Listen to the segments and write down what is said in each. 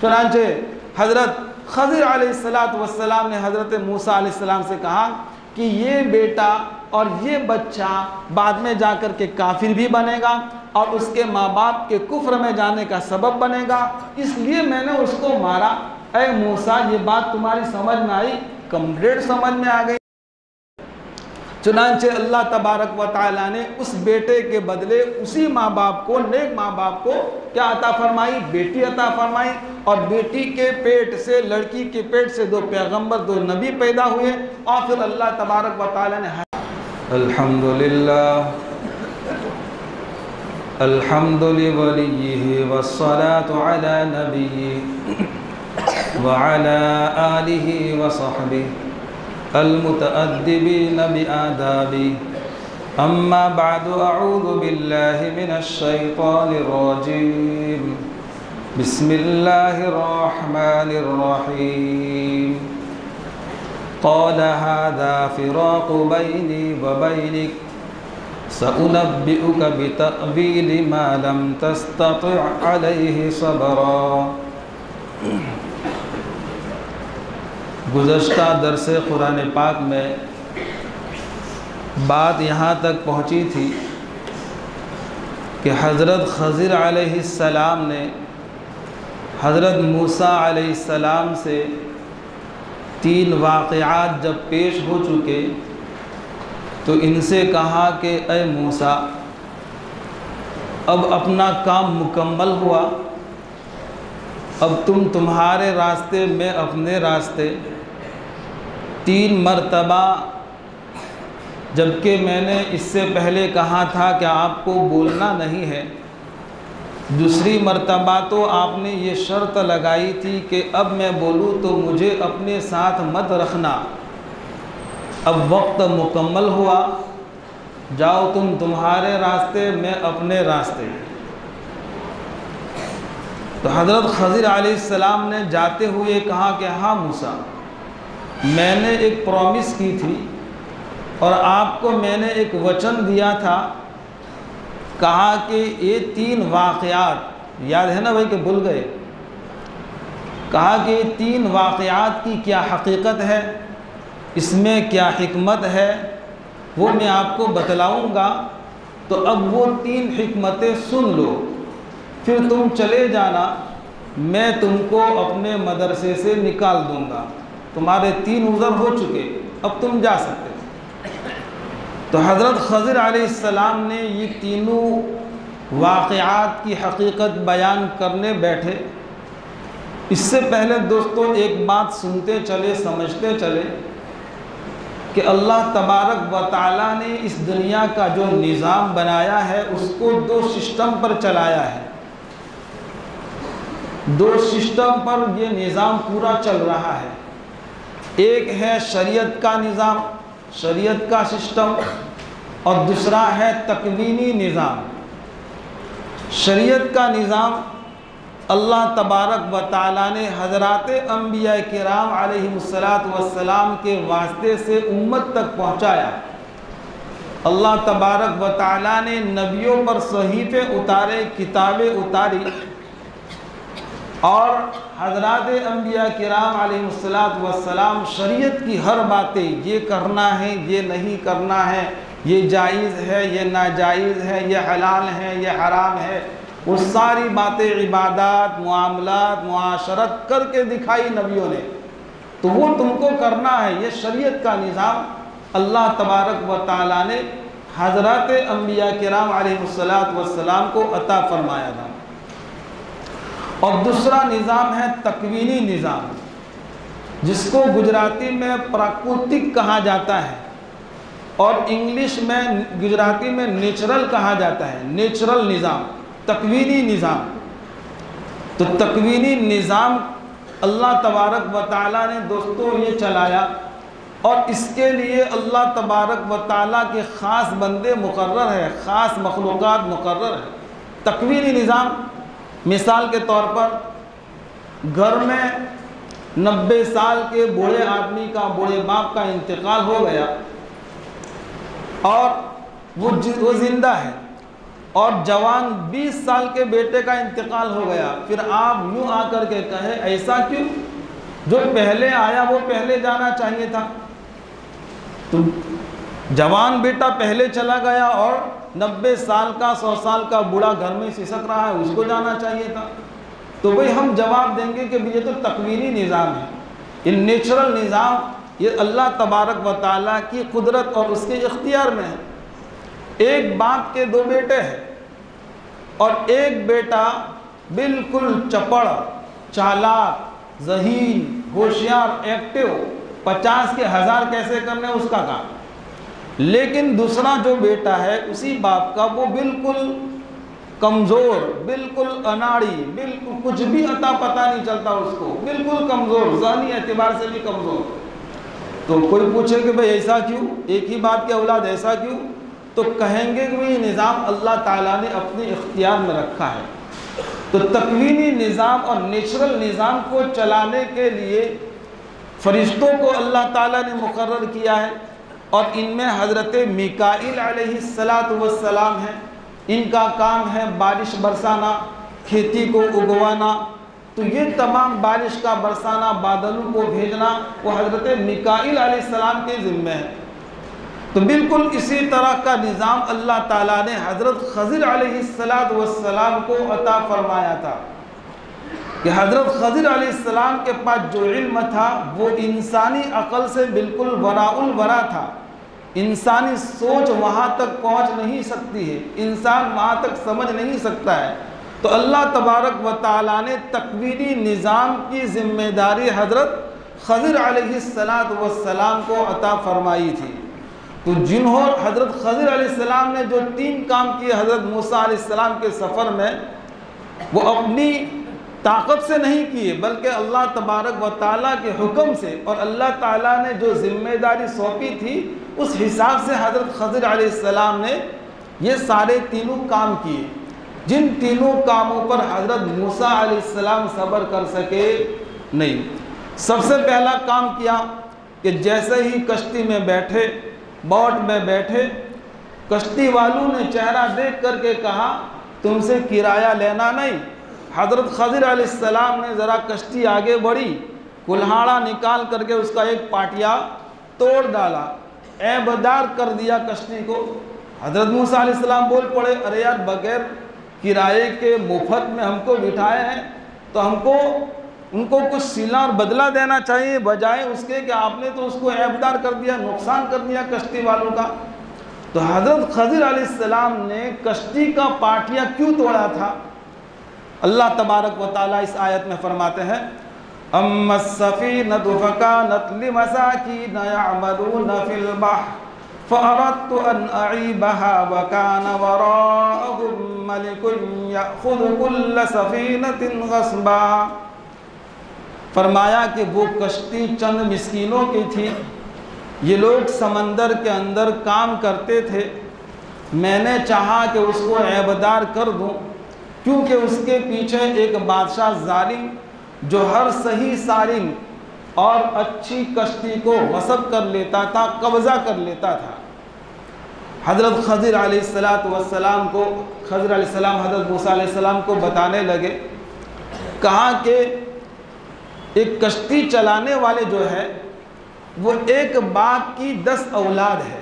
चुनांचे हज़रत खज़िर अलैहिस्सलाम ने हज़रत मूसा अलैहिस्सलाम से कहा कि ये बेटा और ये बच्चा बाद में जाकर के काफिर भी बनेगा और उसके माँ बाप के कुफ्र में जाने का सबब बनेगा, इसलिए मैंने उसको मारा। ऐ मूसा, ये बात तुम्हारी समझ में आई? कंप्लीट समझ में आ गई। चुनांचे अल्लाह तबारक व तआला ने उस बेटे के बदले उसी माँ बाप को, नेक माँ बाप को क्या अता फरमाई? बेटी अता फरमाई। और बेटी के पेट से, लड़की के पेट से 2 पैगंबर, 2 नबी पैदा हुए। और फिर अल्लाह तबारक व तआला ने अल्हम्दुलिल्लाह अल्हम्दुलिल्लाहि वस्सलातु अला नबिय्यि व अला आलिहि व सहबिहि अल-मुतअद्दिबीन बिआदाबि अम्मा बअदु अऊज़ु बिल्लाहि मिनश शैतानिर रजीम बिस्मिल्लाहिर रहमानिर रहीम क़ाल हाज़ा फ़िराक़ु बैनी व बैनिक सउनब्बिउका बितअवीलि मा लम तस्तति' अलैहि सबरा। गुज़श्ता दरस कुरान पाक में बात यहाँ तक पहुँची थी कि हज़रत खज़िर अलैहिस्सलाम ने हज़रत मूसा अलैहिस्सलाम से 3 वाक़यात जब पेश हो चुके तो इनसे कहा कि ऐ मूसा, अब अपना काम मुकम्मल हुआ, अब तुम्हारे रास्ते में अपने रास्ते। 3 मरतबा, जबकि मैंने इससे पहले कहा था कि आपको बोलना नहीं है। दूसरी मरतबा तो आपने ये शर्त लगाई थी कि अब मैं बोलूँ तो मुझे अपने साथ मत रखना। अब वक्त मुकम्मल हुआ, जाओ तुम्हारे रास्ते, मैं अपने रास्ते। तो हज़रत खज़िर अलैहिस्सलाम ने जाते हुए कहा कि हाँ मूसा, मैंने एक प्रॉमिस की थी और आपको मैंने एक वचन दिया था। कहा कि ये 3 वाक़यात याद है ना भाई, कि भूल गए? कहा कि 3 वाक़यात की क्या हकीकत है, इसमें क्या हिकमत है, वो मैं आपको बतलाऊँगा। तो अब वो 3 हिकमतें सुन लो, फिर तुम चले जाना, मैं तुमको अपने मदरसे से निकाल दूँगा। तुम्हारे 3 उज़र हो चुके, अब तुम जा सकते। तो हज़रत खज़िर अलैहिस्सलाम ने ये तीनों वाक़यात की हकीकत बयान करने बैठे। इससे पहले दोस्तों एक बात सुनते चले, समझते चले कि अल्लाह तबारक व तआला ने इस दुनिया का जो निज़ाम बनाया है उसको 2 सिस्टम पर चलाया है। 2 सिस्टम पर ये निज़ाम पूरा चल रहा है। एक है शरीयत का निज़ाम, शरीयत का सिस्टम, और दूसरा है तकवीनी निज़ाम। शरीयत का निज़ाम अल्लाह तबारक व तआला ने हज़रात अंबिया किराम अलैहिमुस्सलातु वस्सलाम के वास्ते से उम्मत तक पहुँचाया। अल्लाह तबारक व तआला ने नबियों पर सहीफ़े उतारे, किताबें उतारी, और हज़रात अंबिया किराम अलैहिमुस्सलातु वस्सलाम शरीयत की हर बातें, ये करना है, ये नहीं करना है, ये जायज़ है, ये नाजायज़ है, ये हलाल है, ये हराम है, वो सारी बातें, इबादत, मुआमलात, मुआशरत करके दिखाई नबियों ने। तो वो तुमको करना है। ये शरीयत का निज़ाम अल्लाह तबारक व तआला ने हज़रात अंबिया किराम अलैहिमुस्सलातु वस्सलाम को अता फरमाया था। और दूसरा निज़ाम है तकवीनी निज़ाम, जिसको गुजराती में प्राकृतिक कहा जाता है और इंग्लिश में, गुजराती में नेचुरल कहा जाता है। नेचुरल निज़ाम, तकवीनी निज़ाम। तो तकवीनी निज़ाम अल्लाह तबारक व तआला ने दोस्तों ये चलाया, और इसके लिए अल्लाह तबारक व तआला के ख़ास बंदे मुकर्रर है, ख़ास मखलूक़ात मुकर्रर है। तकवीनी निज़ाम, मिसाल के तौर पर घर में 90 साल के बूढ़े आदमी का, बूढ़े बाप का इंतकाल हो गया और वो ज़िंदा है, और जवान 20 साल के बेटे का इंतकाल हो गया, फिर आप यूँ आकर के कहे ऐसा क्यों? जो पहले आया वो पहले जाना चाहिए था। तो जवान बेटा पहले चला गया और 90 साल का 100 साल का बूढ़ा घर में सिसक रहा है, उसको जाना चाहिए था। तो भाई हम जवाब देंगे कि ये तो तकवीनी निज़ाम है, ये नेचुरल निज़ाम, ये अल्लाह तबारक व तआला की कुदरत और उसके इख्तियार में है। एक बाप के 2 बेटे हैं और एक बेटा बिल्कुल चपड़, चालाक, ज़हीन, होशियार, एक्टिव, 50 के 1000 कैसे करने उसका काम। लेकिन दूसरा जो बेटा है उसी बाप का, वो बिल्कुल कमज़ोर, बिल्कुल अनाड़ी, बिल्कुल कुछ भी अता पता नहीं चलता उसको, बिल्कुल कमज़ोर, ज़हनी एतबार से भी कमज़ोर। तो कोई पूछे कि भाई ऐसा क्यों, एक ही बाप के औलाद ऐसा क्यों? तो कहेंगे कि ये निज़ाम अल्लाह ताला ने अपने इख्तियार में रखा है। तो तकवीनी निज़ाम और नेचुरल निज़ाम को चलाने के लिए फरिश्तों को अल्लाह ताला ने मुकर्रर किया है और इनमें हज़रत मीकाईल अलैहिस्सलातु वस्सलाम हैं। इनका काम है बारिश बरसाना, खेती को उगवाना। तो ये तमाम बारिश का बरसाना, बादलों को भेजना, वो हज़रत मीकाईल अलैहिस्सलाम के ज़िम्मे है। तो बिल्कुल इसी तरह का निज़ाम अल्लाह ताला ने हज़रत खज़िर अलैहिस्सलातु वस्सलाम को अता फरमाया था कि हज़रत खज़िर अलैहिस्सलाम के पास जो इल्म था वो इंसानी अक़ल से बिल्कुल वराउल वरा था। इंसानी सोच वहाँ तक पहुँच नहीं सकती है, इंसान वहाँ तक समझ नहीं सकता है। तो अल्लाह तबारक व तआला ने तकवीनी निज़ाम की ज़िम्मेदारी हज़रत खज़िर अलैहिस्सलातु वस्सलाम को अता फरमाई थी। तो जिन्हों हज़रत खज़िर अलैहिस्सलाम ने जो 3 काम किए हज़रत मूसा अलैहिस्सलाम के सफ़र में, वो अपनी ताकत से नहीं किए बल्कि अल्लाह तबारक व तआला के हुक्म से, और अल्लाह ताला ने जो ज़िम्मेदारी सौंपी थी उस हिसाब से हज़रत खज़िर अलैहिस्सलाम ने ये सारे तीनों काम किए। जिन तीनों कामों पर हज़रत मूसा अलैहिस्सलाम सब्र कर सके नहीं। सबसे पहला काम किया कि जैसे ही कश्ती में बैठे, बोट में बैठे, कश्ती वालों ने चेहरा देख करके कहा तुमसे किराया लेना नहीं। हज़रत खज़िर अलैहिस्सलाम ने ज़रा कश्ती आगे बढ़ी, कुल्हाड़ा निकाल करके उसका एक पाटिया तोड़ डाला, ऐबदार कर दिया कश्ती को। हज़रत मूसा अलैहिस्सलाम बोल पड़े, अरे यार बग़ैर किराए के मुफ्त में हमको बिठाए हैं तो हमको उनको कुछ सिला और बदला देना चाहिए, बजाय उसके कि आपने तो उसको ऐबदार कर दिया, नुकसान कर दिया कश्ती वालों का। तो हज़रत खज़िर अलैहिस्सलाम ने कश्ती का पाटिया क्यों तोड़ा था? अल्लाह तबारक व तआला इस आयत में फरमाते हैं, अम्मस्सफ़ीनतु फ़कानत लिमसाकीन यअमलून फ़िल बहर फ़अरदतु अन अईबहा व कान वराअहुम मलिकुन यअख़ुज़ु कुल्ल सफ़ीनतिन ग़स्बा। फरमाया कि वो कश्ती चंद मिस्कीनों की थी, ये लोग समंदर के अंदर काम करते थे। मैंने चाहा कि उसको ऐबदार कर दूं, क्योंकि उसके पीछे एक बादशाह जालिम जो हर सही सालिम और अच्छी कश्ती को गस्ब कर लेता था, कब्ज़ा कर लेता था। हज़रत खज़िर अलैहिस्सलातु वस्सलाम को खज़िर अलैहिस्सलाम हज़रत मूसा अलैहिस्सलाम को बताने लगे, कहा कि एक कश्ती चलाने वाले जो है वो एक बाप की 10 औलाद है,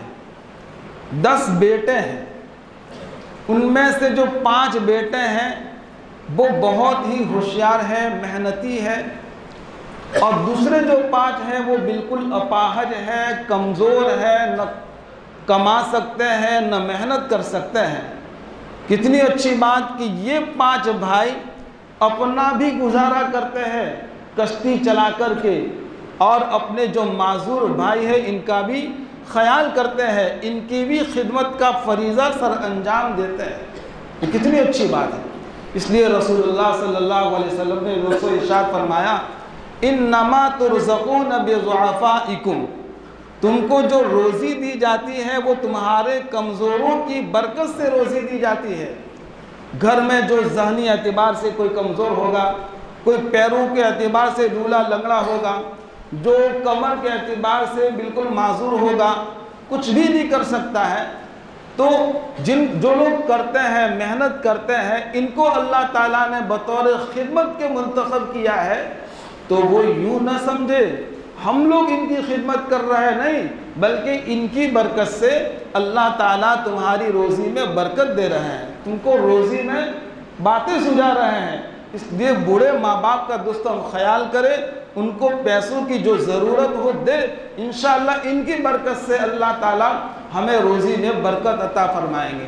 10 बेटे हैं। उनमें से जो 5 बेटे हैं वो बहुत ही होशियार है, मेहनती है, और दूसरे जो 5 हैं वो बिल्कुल अपाहज है, कमज़ोर है, न कमा सकते हैं न मेहनत कर सकते हैं। कितनी अच्छी बात कि ये 5 भाई अपना भी गुजारा करते हैं कश्ती चला कर के, और अपने जो माजूर भाई है इनका भी ख्याल करते हैं, इनकी भी खिदमत का फरीज़ा सर अंजाम देते हैं। ये कितनी अच्छी बात है। इसलिए रसूलुल्लाह सल्लल्लाहु अलैहि वसल्लम ने दोस्तों इरशाद फरमाया, इन्नमा तुरज़क़ून बिज़ुअफ़ाइकुम, तुमको जो रोज़ी दी जाती है वो तुम्हारे कमज़ोरों की बरकत से रोज़ी दी जाती है। घर में जो ज़हनी एतबार से कोई कमज़ोर होगा, कोई पैरों के एतबार से लूला लंगड़ा होगा, जो कमर के एतबार से बिल्कुल माजूर होगा, कुछ भी नहीं कर सकता है, तो जो लोग करते हैं, मेहनत करते हैं, इनको अल्लाह ताला ने बतौर खिदमत के मुंतखब किया है, तो वो यूँ न समझे हम लोग इनकी खिदमत कर रहे हैं, नहीं, बल्कि इनकी बरकत से अल्लाह ताला तुम्हारी रोज़ी में बरकत दे रहे हैं, तुमको रोज़ी में बातें सुझा रहे हैं। इसलिए बूढ़े माँ बाप का दोस्तों हम ख्याल करें, उनको पैसों की जो ज़रूरत हो दे, इंशाअल्लाह इनकी बरकत से अल्लाह ताला हमें रोज़ी में बरकत अता फरमाएंगे।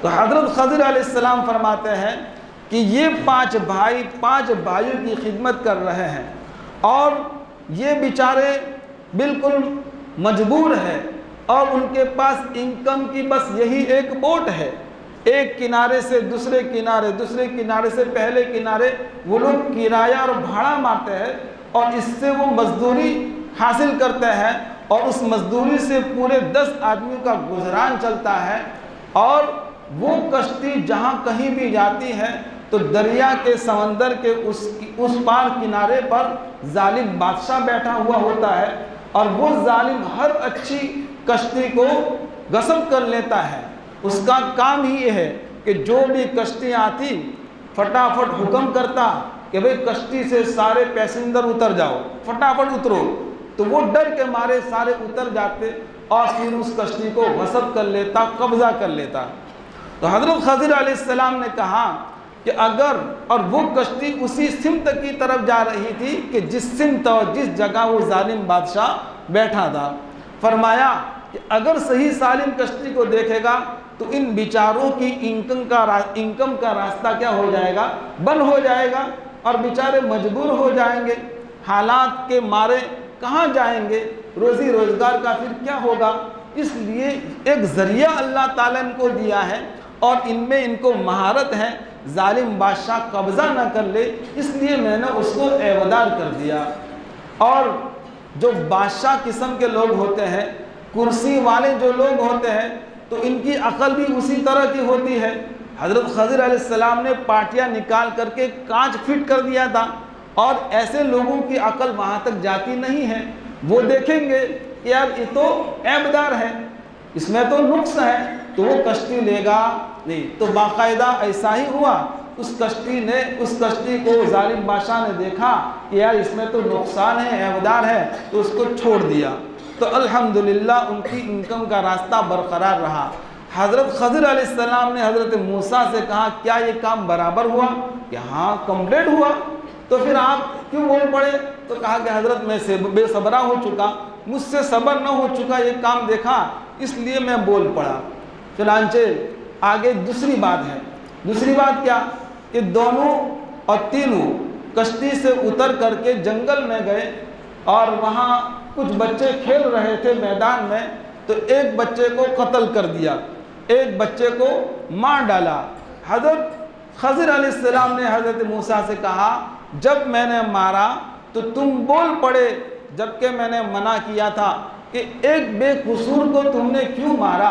तो हज़रत खज़िर अलैहिस्सलाम फरमाते हैं कि ये 5 भाइयों की खिदमत कर रहे हैं और ये बेचारे बिल्कुल मजबूर हैं और उनके पास इनकम की बस यही एक बोट है, एक किनारे से दूसरे किनारे, दूसरे किनारे से पहले किनारे वो लोग किराया और भाड़ा मारते हैं और इससे वो मजदूरी हासिल करते हैं और उस मजदूरी से पूरे 10 आदमियों का गुजरान चलता है। और वो कश्ती जहाँ कहीं भी जाती है तो दरिया के समंदर के उस पार किनारे पर जालिम बादशाह बैठा हुआ होता है और वो जालिम हर अच्छी कश्ती को गस्ब कर लेता है। उसका काम ही ये है कि जो भी कश्ती आती फटाफट हुक्म करता कि भाई कश्ती से सारे पैसेंजर उतर जाओ, फटाफट उतरो, तो वो डर के मारे सारे उतर जाते और फिर उस कश्ती को गस्ब कर लेता, कब्जा कर लेता। तो हज़रत खज़िर अलैहिस्सलाम ने कहा कि अगर, और वो कश्ती उसी सिमत की तरफ जा रही थी कि जिस सिमत और जिस जगह वो जालिम बादशाह बैठा था, फरमाया कि अगर सही सालिम कश्ती को देखेगा तो इन बेचारों की इनकम का रास्ता क्या हो जाएगा, बंद हो जाएगा और बेचारे मजबूर हो जाएंगे, हालात के मारे कहाँ जाएंगे, रोज़ी रोज़गार का फिर क्या होगा। इसलिए एक ज़रिया अल्लाह ताला इनको दिया है और इनमें इनको महारत है, जालिम बादशाह कब्ज़ा न कर ले, इसलिए मैंने उसको एवदार कर दिया। और जो बादशाह किस्म के लोग होते हैं, कुर्सी वाले जो लोग होते हैं, तो इनकी अकल भी उसी तरह की होती है। हज़रत खज़िर अलैहिस्सलाम ने पाटियाँ निकाल करके कांच फिट कर दिया था और ऐसे लोगों की अकल वहाँ तक जाती नहीं है। वो देखेंगे कि यार ये तो ऐबदार है, इसमें तो नुक्स है, तो वो कश्ती लेगा नहीं। तो बाकायदा ऐसा ही हुआ, उस कश्ती को जालिम बादशाह ने देखा कि यार इसमें तो नुकसान है, ऐबदार है, तो उसको छोड़ दिया। तो अल्हम्दुलिल्लाह उनकी इनकम का रास्ता बरकरार रहा। हज़रत खज़िर अलैहिस्सलाम ने हज़रत मूसा से कहा क्या ये काम बराबर हुआ, कि हाँ कंप्लीट हुआ। तो फिर आप क्यों बोल पड़े, तो कहा कि हज़रत मैं से बेसबरा हो चुका, मुझसे सब्र न हो चुका, ये काम देखा इसलिए मैं बोल पड़ा। चुनांचे आगे दूसरी बात है। दूसरी बात क्या कि दोनों और तीनों कश्ती से उतर करके जंगल में गए और वहाँ कुछ बच्चे खेल रहे थे मैदान में, तो एक बच्चे को कत्ल कर दिया, एक बच्चे को मार डाला। हज़रत खज़िर अलैहिस्सलाम ने हज़रत मूसा से कहा जब मैंने मारा तो तुम बोल पड़े, जबकि मैंने मना किया था कि एक बेकसूर को तुमने क्यों मारा,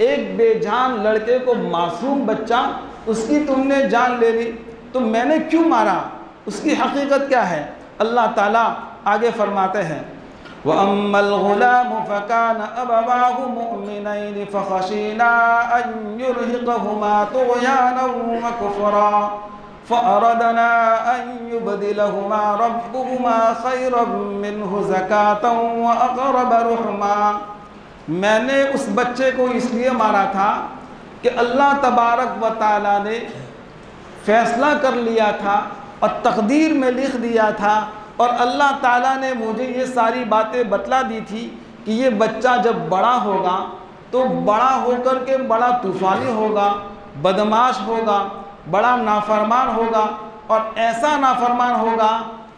एक बेजान लड़के को, मासूम बच्चा, उसकी तुमने जान ले ली, तो मैंने क्यों मारा, उसकी हकीकत क्या है। अल्लाह ताला आगे फरमाते हैं वअम्मल गुलामु फकान अबवाहु मुअमिनैन फखशीना अन युरहिकहुमा तुग़यानन व कुफ़रा फ़अरदना अन युबदिलहुमा रब्बुहुमा खैरन मिन्हु ज़कातन व अक़रब रुहमा। मैंने उस बच्चे को इसलिए मारा था कि अल्लाह तबारक व तआला ने फैसला कर लिया था और तकदीर में लिख दिया था और अल्लाह ताला ने मुझे ये सारी बातें बतला दी थी कि ये बच्चा जब बड़ा होगा तो बड़ा होकर के बड़ा तूफ़ानी होगा, बदमाश होगा, बड़ा नाफरमान होगा और ऐसा नाफरमान होगा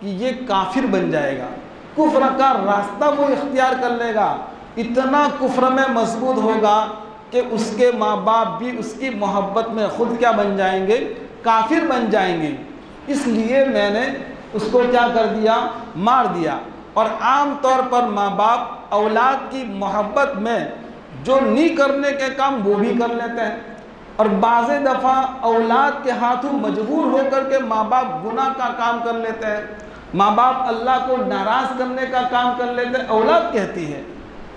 कि ये काफिर बन जाएगा, कुफ्र का रास्ता वो इख्तियार कर लेगा, इतना कुफ्र में मजबूत होगा कि उसके माँ बाप भी उसकी मोहब्बत में ख़ुद क्या बन जाएंगे, काफिर बन जाएंगे। इसलिए मैंने उसको क्या कर दिया, मार दिया। और आम तौर पर माँ बाप औलाद की मोहब्बत में जो नहीं करने के काम वो भी कर लेते हैं और बाज़ दफ़ा औलाद के हाथों मजबूर होकर के माँ बाप गुनाह का काम कर लेते हैं, माँ बाप अल्लाह को नाराज़ करने का काम कर लेते हैं। औलाद कहती है,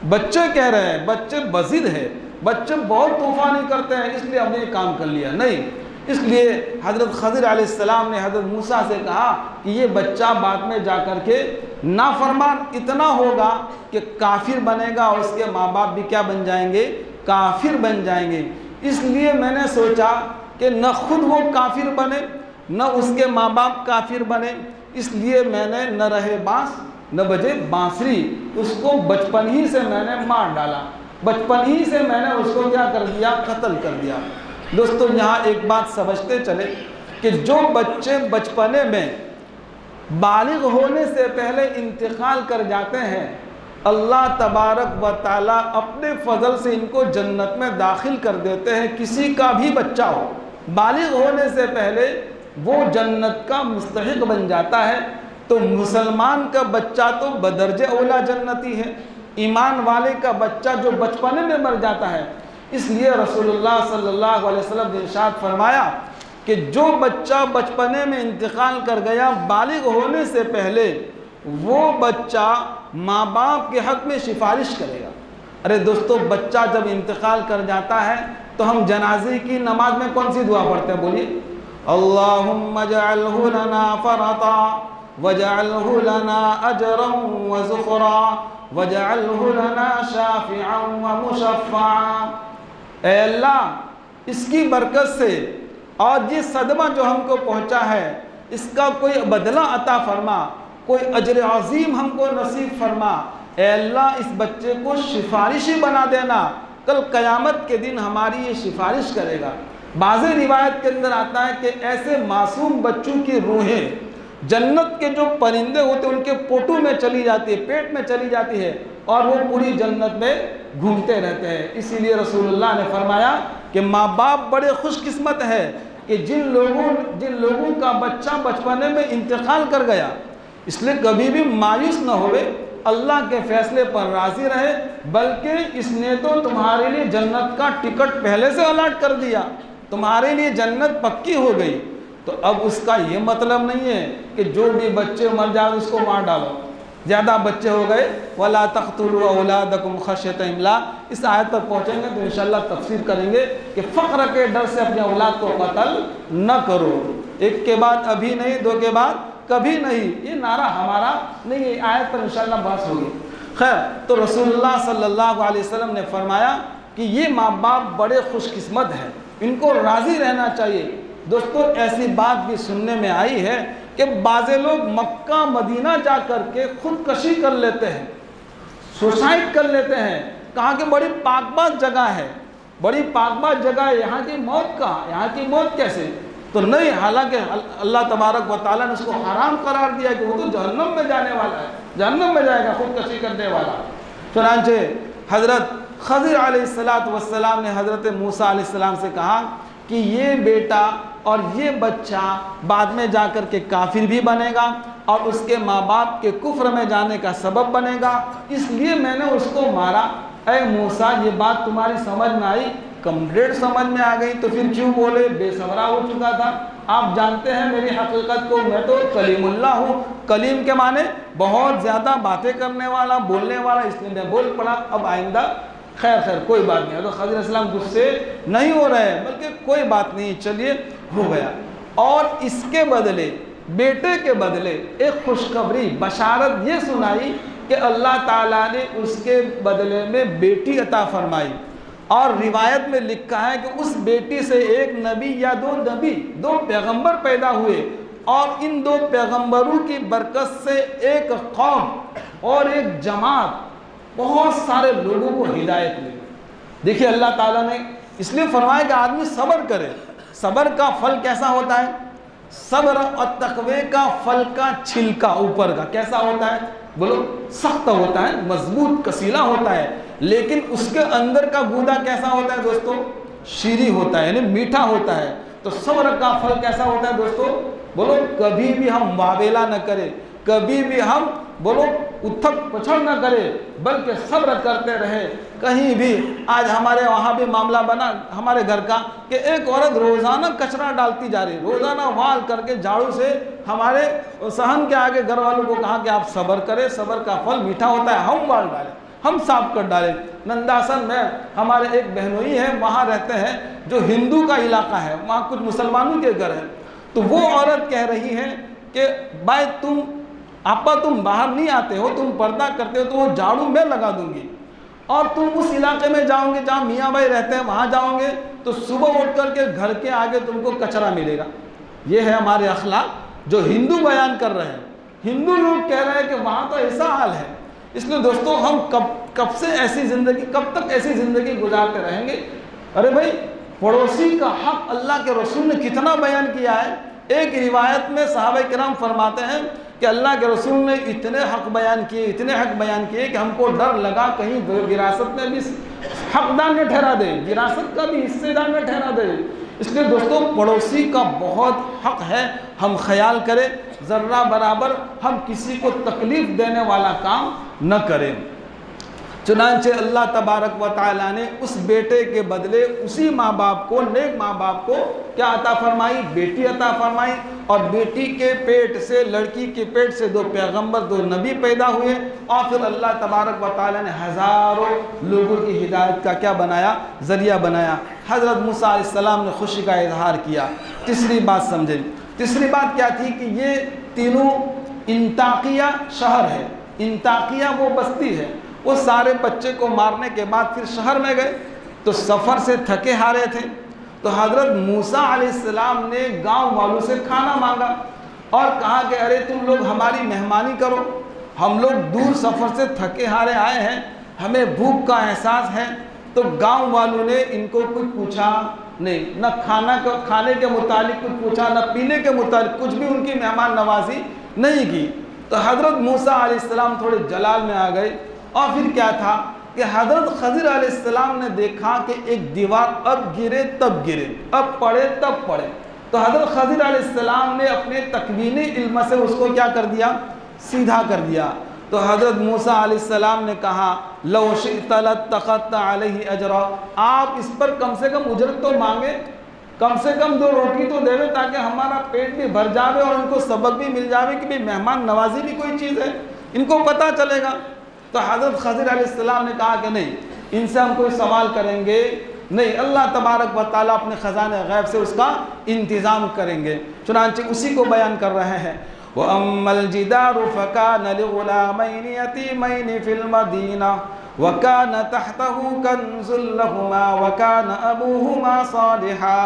बच्चे कह रहे हैं, बच्चे बज़िद है, बच्चे बहुत तूफानी करते हैं इसलिए हमने ये काम कर लिया, नहीं। इसलिए हज़रत खज़िर अलैहिस्सलाम ने हज़रत मूसा से कहा कि ये बच्चा बाद में जा कर के नाफरमान इतना होगा कि काफिर बनेगा और उसके माँ बाप भी क्या बन जाएंगे, काफिर बन जाएंगे। इसलिए मैंने सोचा कि न खुद वो काफिर बने न उसके माँ बाप काफिर बने, इसलिए मैंने न रहे बांस न बजे बांसुरी, उसको बचपन ही से मैंने मार डाला, बचपन ही से मैंने उसको क्या कर दिया, कत्ल कर दिया। दोस्तों यहाँ एक बात समझते चले कि जो बच्चे बचपने में बालिग होने से पहले इंतकाल कर जाते हैं, अल्लाह तबारक व ताला अपने फजल से इनको जन्नत में दाखिल कर देते हैं। किसी का भी बच्चा हो बालिग होने से पहले वो जन्नत का मुस्तहिक बन जाता है। तो मुसलमान का बच्चा तो बदर्जे औला जन्नती है, ईमान वाले का बच्चा जो बचपने में मर जाता है। इसलिए रसूलुल्लाह सल्लल्लाहु अलैहि वसल्लम ने इरशाद फरमाया कि जो बच्चा बचपने में इंतकाल कर गया बालिग होने से पहले, वो बच्चा माँ बाप के हक़ में सिफारिश करेगा। अरे दोस्तों, बच्चा जब इंतकाल कर जाता है तो हम जनाजे की नमाज में कौन सी दुआ पढ़ते हैं, बोलिए? अल्लाहुम्मा जअलहु लना फरता वजअलहु लना अजरन व ज़ुखरा वजअलहु लना शाफ़िअन व मुशफ़्फ़अ। ऐ अल्लाह, इसकी बरकत से और ये सदमा जो हमको पहुंचा है इसका कोई बदला अता फरमा, कोई अजर अजीम हमको नसीब फरमा। ऐ अल्लाह, इस बच्चे को सिफारिशी बना देना, कल क़यामत के दिन हमारी ये सिफारिश करेगा। बाज़ रिवायत के अंदर आता है कि ऐसे मासूम बच्चों की रूहें जन्नत के जो परिंदे होते हैं उनके पोटू में चली जाती है, पेट में चली जाती है और वो पूरी जन्नत में घूमते रहते हैं। इसीलिए रसूलुल्लाह ने फरमाया कि माँ बाप बड़े खुशकिस्मत है कि जिन लोगों का बच्चा बचपने में इंतकाल कर गया। इसलिए कभी भी मायूस न होवे, अल्लाह के फैसले पर राज़ी रहे, बल्कि इसने तो तुम्हारे लिए जन्नत का टिकट पहले से अलॉट कर दिया, तुम्हारे लिए जन्नत पक्की हो गई। तो अब उसका ये मतलब नहीं है कि जो भी बच्चे मर जाए उसको मार डालो। ज़्यादा बच्चे हो गए, वला तक़्तुलू औलादकुम खश्यत इमलाक़, इस आयत पर पहुँचेंगे तो इंशाअल्लाह तफसीर करेंगे कि फ़क्र के डर से अपने औलाद को कत्ल न करो। एक के बाद अभी नहीं, दो के बाद कभी नहीं, ये नारा हमारा नहीं है। आयत पर इंशाअल्लाह बात होगी। खैर, तो रसूलुल्लाह सल्लल्लाहु अलैहि वसल्लम ने फरमाया कि ये माँ बाप बड़े खुशकिस्मत हैं, इनको राज़ी रहना चाहिए। दोस्तों, ऐसी बात भी सुनने में आई है कि बाज़े लोग मक्का मदीना जा कर के खुदकशी कर लेते हैं, सुसाइड कर लेते हैं। कहा कि बड़ी पाकबाज जगह है, बड़ी पाकबाज जगह है, यहाँ की मौत कहाँ, यहाँ की मौत कैसे? तो नहीं, हालांकि अल्लाह तबारक व तआला ने उसको हराम करार दिया कि वो तो जहन्नम में जाने वाला है, जहन्नम में जाएगा खुदकशी करने वाला। चुनांचे हज़रत खज़िर अलैहिस्सलातु वस्सलाम ने हज़रत मूसा अलैहिस्सलाम से कहा कि ये बेटा और ये बच्चा बाद में जाकर के काफिर भी बनेगा और उसके माँ बाप के कुफ्र में जाने का सबब बनेगा, इसलिए मैंने उसको मारा। ऐ मूसा, ये बात तुम्हारी समझ में आई? कंप्लीट समझ में आ गई तो फिर क्यों बोले? बेसबरा हो चुका था। आप जानते हैं मेरी हकीकत को, मैं तो कलीमुल्लाह हूँ। कलीम के माने बहुत ज़्यादा बातें करने वाला, बोलने वाला, इसलिए मैं बोल पड़ा। अब आइंदा खैर कोई बात नहीं। तो खज़िर अलैहिस्सलाम गुस्से नहीं हो रहे हैं, बल्कि कोई बात नहीं, चलिए हो गया। और इसके बदले, बेटे के बदले एक खुशखबरी बशारत ये सुनाई कि अल्लाह ताला ने उसके बदले में बेटी अता फरमाई। और रिवायत में लिखा है कि उस बेटी से एक नबी या दो पैगंबर पैदा हुए और इन दो पैगंबरों की बरकत से एक कौम और एक जमात, बहुत सारे लोगों को हिदायत मिली। देखिए, अल्लाह ताला ने इसलिए फरमाया कि आदमी सब्र करे। सब्र का फल कैसा होता है? सब्र और तकवे का फल का छिलका ऊपर का कैसा होता है? बोलो, सख्त होता है, मजबूत कसीला होता है, लेकिन उसके अंदर का गूदा कैसा होता है दोस्तों? शीरी होता है, यानी मीठा होता है। तो सब्र का फल कैसा होता है दोस्तों? बोलो, कभी भी हम वावेला न करें, कभी भी हम बोलो उथक पछड़ न करे, बल्कि सब्र करते रहे। कहीं भी आज हमारे वहाँ भी मामला बना हमारे घर का कि एक औरत रोज़ाना कचरा डालती जा रही, रोज़ाना वाल करके झाड़ू से हमारे सहन के आगे घर वालों को कहा कि आप सब्र करें, सब्र का फल मीठा होता है, हम वाल डालें, हम साफ कर डालें। नंदासन में हमारे एक बहनोई है, वहाँ रहते हैं, जो हिंदू का इलाका है, वहाँ कुछ मुसलमानों के घर हैं। तो वो औरत कह रही है कि भाई तुम बाहर नहीं आते हो, तुम पर्दा करते हो, तो वो झाड़ू मैं लगा दूंगी, और तुम उस इलाके में जाओगे जहाँ मियाँ भाई रहते हैं, वहाँ जाओगे तो सुबह उठ करके घर के आगे तुमको कचरा मिलेगा। ये है हमारे अखलाक जो हिंदू बयान कर रहे हैं। हिंदू लोग कह रहे हैं कि वहाँ तो ऐसा हाल है। इसलिए दोस्तों, हम कब से ऐसी ज़िंदगी, कब तक ऐसी ज़िंदगी गुजारते रहेंगे? अरे भाई, पड़ोसी का हक अल्लाह के रसूल ने कितना बयान किया है। एक रिवायत में सहाबा किराम फरमाते हैं कि अल्लाह के रसूल ने इतने हक बयान किए कि हमको डर लगा कहीं विरासत में भी हकदार न ठहरा दे, विरासत का भी हिस्सेदार न ठहरा दे। इसलिए दोस्तों, पड़ोसी का बहुत हक है, हम ख्याल करें, ज़र्रा बराबर हम किसी को तकलीफ़ देने वाला काम न करें। चुनांचे अल्लाह तबारक व तआला ने उस बेटे के बदले उसी माँ बाप को, नेक माँ बाप को क्या अता फरमाई? बेटी अता फरमाई। और बेटी के पेट से, लड़की के पेट से 2 पैगंबर, 2 नबी पैदा हुए, और फिर अल्लाह तबारक व तआला ने हज़ारों लोगों की हिदायत का क्या बनाया? ज़रिया बनाया। हज़रत मूसा अलैहिस्सलाम ने खुशी का इजहार किया। तीसरी बात समझें। तीसरी बात क्या थी कि ये तीनों इंताकिया शहर है, इंताकिया वो बस्ती है। वो सारे बच्चे को मारने के बाद फिर शहर में गए, तो सफ़र से थके हारे थे, तो हज़रत मूसा अलैहिस्सलाम ने गांव वालों से खाना मांगा और कहा कि अरे तुम लोग हमारी मेहमानी करो, हम लोग दूर सफ़र से थके हारे आए हैं, हमें भूख का एहसास है। तो गांव वालों ने इनको कुछ पूछा नहीं, न खाने के मुतालिक कुछ पूछा, न पीने के मुतालिक कुछ भी उनकी मेहमान नवाजी नहीं की। तो हज़रत मूसा अलैहिस्सलाम थोड़े जलाल में आ गए। और फिर क्या था कि हज़रत खज़िर अलैहिस्सलाम ने देखा कि एक दीवार अब गिरे तब गिरे, अब पड़े तब पड़े। तो हज़रत खज़िर अलैहिस्सलाम ने अपने तकवीनी इल्म से उसको क्या कर दिया? सीधा कर दिया। तो हज़रत मूसा अलैहिस्सलाम ने कहा, लौ शि'त लत्तख़ज़्त अलैहि अजरा, आप इस पर कम से कम उजरत तो मांगे, कम से कम 2 रोटी तो देवे, ताकि हमारा पेट भी भर जावे और उनको सबक भी मिल जावे कि भाई मेहमान नवाजी भी कोई चीज़ है, इनको पता चलेगा। तो हज़रत खज़िर अलैहिस्सलाम ने कहा कि नहीं, इनसे हम कोई सवाल करेंगे नहीं, अल्लाह तबारक व तआला अपने ख़ज़ाने गैब से उसका इंतज़ाम करेंगे। चुनांचे उसी को बयान कर रहे हैं। व अम्मल जिदारु फ़कान लिग़ुलामैनि यतीमैनि फ़िल मदीना व कान तहतहु कन्ज़ुल लहुमा व कान अबूहुमा सालिहा